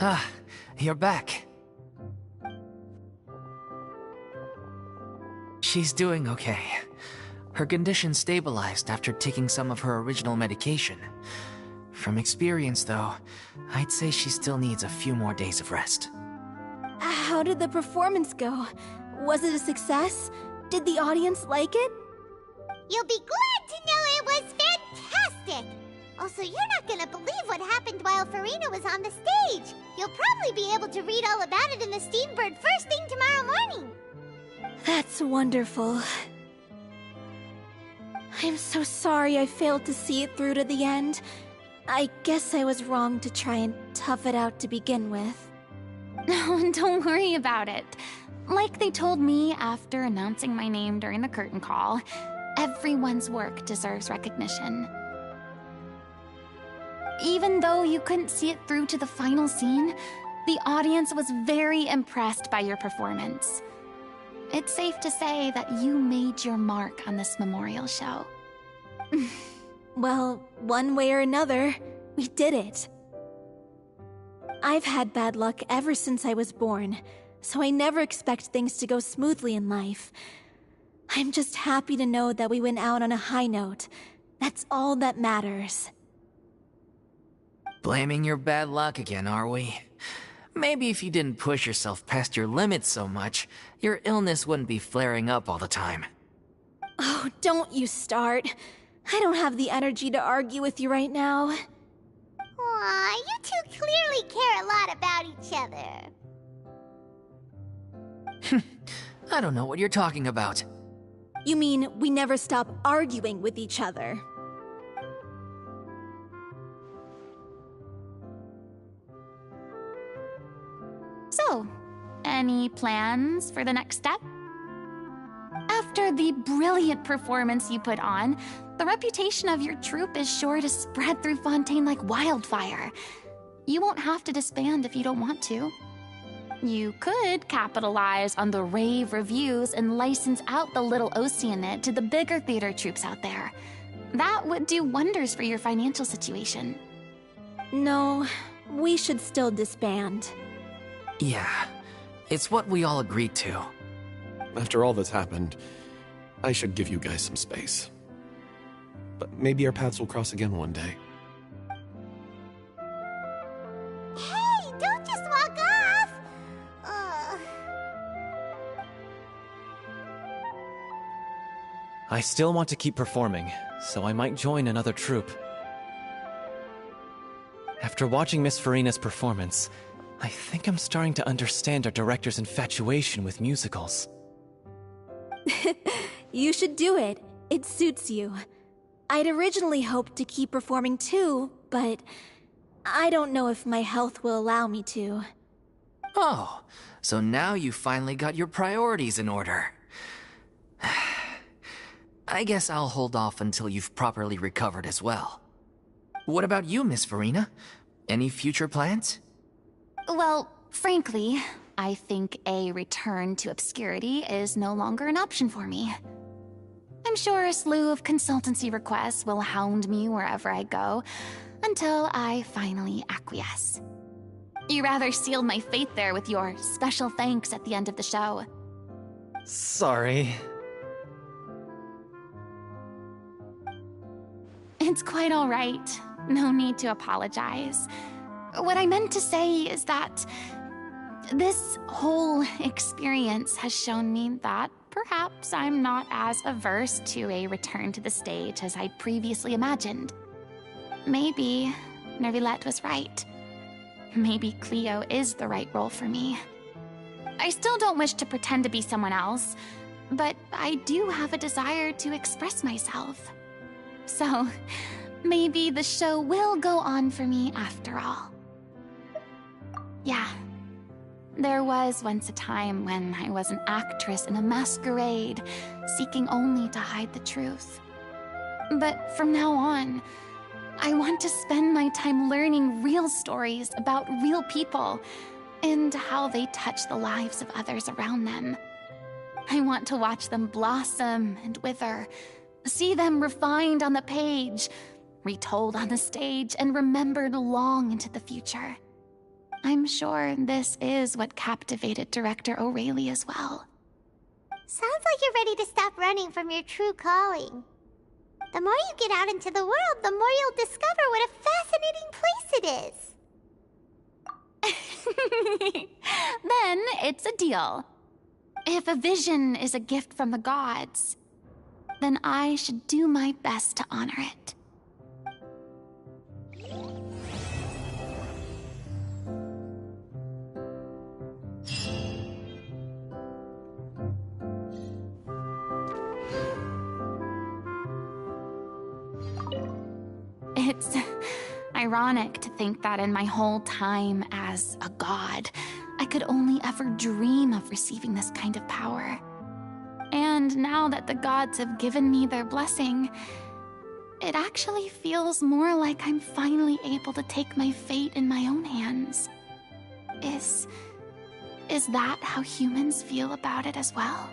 Ah, you're back. She's doing okay. Her condition stabilized after taking some of her original medication. From experience, though, I'd say she still needs a few more days of rest. How did the performance go? Was it a success? Did the audience like it? You'll be glad to know it was fantastic! Also, you're not gonna believe what happened while Farina was on the stage. You'll probably be able to read all about it in the Steambird first thing tomorrow morning. That's wonderful. I'm so sorry I failed to see it through to the end. I guess I was wrong to try and tough it out to begin with. No, don't worry about it. Like they told me after announcing my name during the curtain call, everyone's work deserves recognition. Even though you couldn't see it through to the final scene, the audience was very impressed by your performance. It's safe to say that you made your mark on this memorial show. Well, one way or another, we did it. I've had bad luck ever since I was born, so I never expect things to go smoothly in life. I'm just happy to know that we went out on a high note. That's all that matters. Blaming your bad luck again, are we? Maybe if you didn't push yourself past your limits so much, your illness wouldn't be flaring up all the time. Oh, don't you start. I don't have the energy to argue with you right now. Aw, you two clearly care a lot about each other. I don't know what you're talking about. You mean we never stop arguing with each other? So, any plans for the next step? After the brilliant performance you put on, the reputation of your troupe is sure to spread through Fontaine like wildfire. You won't have to disband if you don't want to. You could capitalize on the rave reviews and license out the Little Oceanid to the bigger theater troupes out there. That would do wonders for your financial situation. No, we should still disband. Yeah, it's what we all agreed to. After all that's happened, I should give you guys some space. But maybe our paths will cross again one day. Hey, don't just walk off! I still want to keep performing, so I might join another troupe. After watching Miss Farina's performance, I think I'm starting to understand our director's infatuation with musicals. You should do it. It suits you. I'd originally hoped to keep performing too, but I don't know if my health will allow me to. Oh, so now you finally got your priorities in order. I guess I'll hold off until you've properly recovered as well. What about you, Miss Farina? Any future plans? Well, frankly, I think a return to obscurity is no longer an option for me. I'm sure a slew of consultancy requests will hound me wherever I go, until I finally acquiesce. You rather sealed my fate there with your special thanks at the end of the show. Sorry. It's quite all right. No need to apologize. What I meant to say is that this whole experience has shown me that perhaps I'm not as averse to a return to the stage as I'd previously imagined. Maybe Nervilette was right. Maybe Cleo is the right role for me. I still don't wish to pretend to be someone else, but I do have a desire to express myself. So, maybe the show will go on for me after all. Yeah. There was once a time when I was an actress in a masquerade, seeking only to hide the truth. But from now on, I want to spend my time learning real stories about real people and how they touch the lives of others around them. I want to watch them blossom and wither, see them refined on the page, retold on the stage, and remembered long into the future. I'm sure this is what captivated director O'Reilly as well. Sounds like you're ready to stop running from your true calling. The more you get out into the world, the more you'll discover what a fascinating place it is. Then it's a deal. If a vision is a gift from the gods, then I should do my best to honor it. It's ironic to think that in my whole time as a god, I could only ever dream of receiving this kind of power. And now that the gods have given me their blessing, it actually feels more like I'm finally able to take my fate in my own hands. Is that how humans feel about it as well?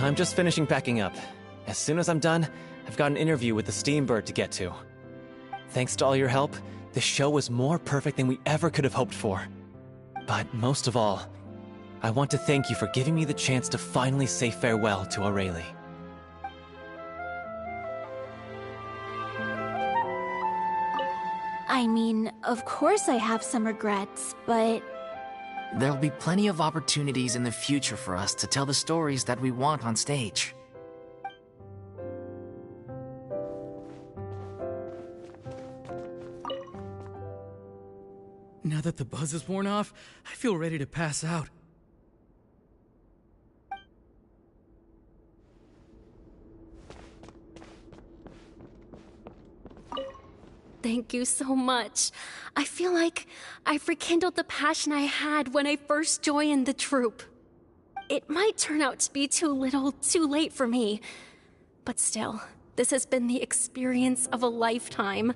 I'm just finishing packing up. As soon as I'm done, I've got an interview with the Steambird to get to. Thanks to all your help, this show was more perfect than we ever could have hoped for. But most of all, I want to thank you for giving me the chance to finally say farewell to O'Reilly. I mean, of course I have some regrets, but... There'll be plenty of opportunities in the future for us to tell the stories that we want on stage. Now that the buzz is worn off, I feel ready to pass out. Thank you so much. I feel like I've rekindled the passion I had when I first joined the troupe. It might turn out to be too little, too late for me. But still, This has been the experience of a lifetime.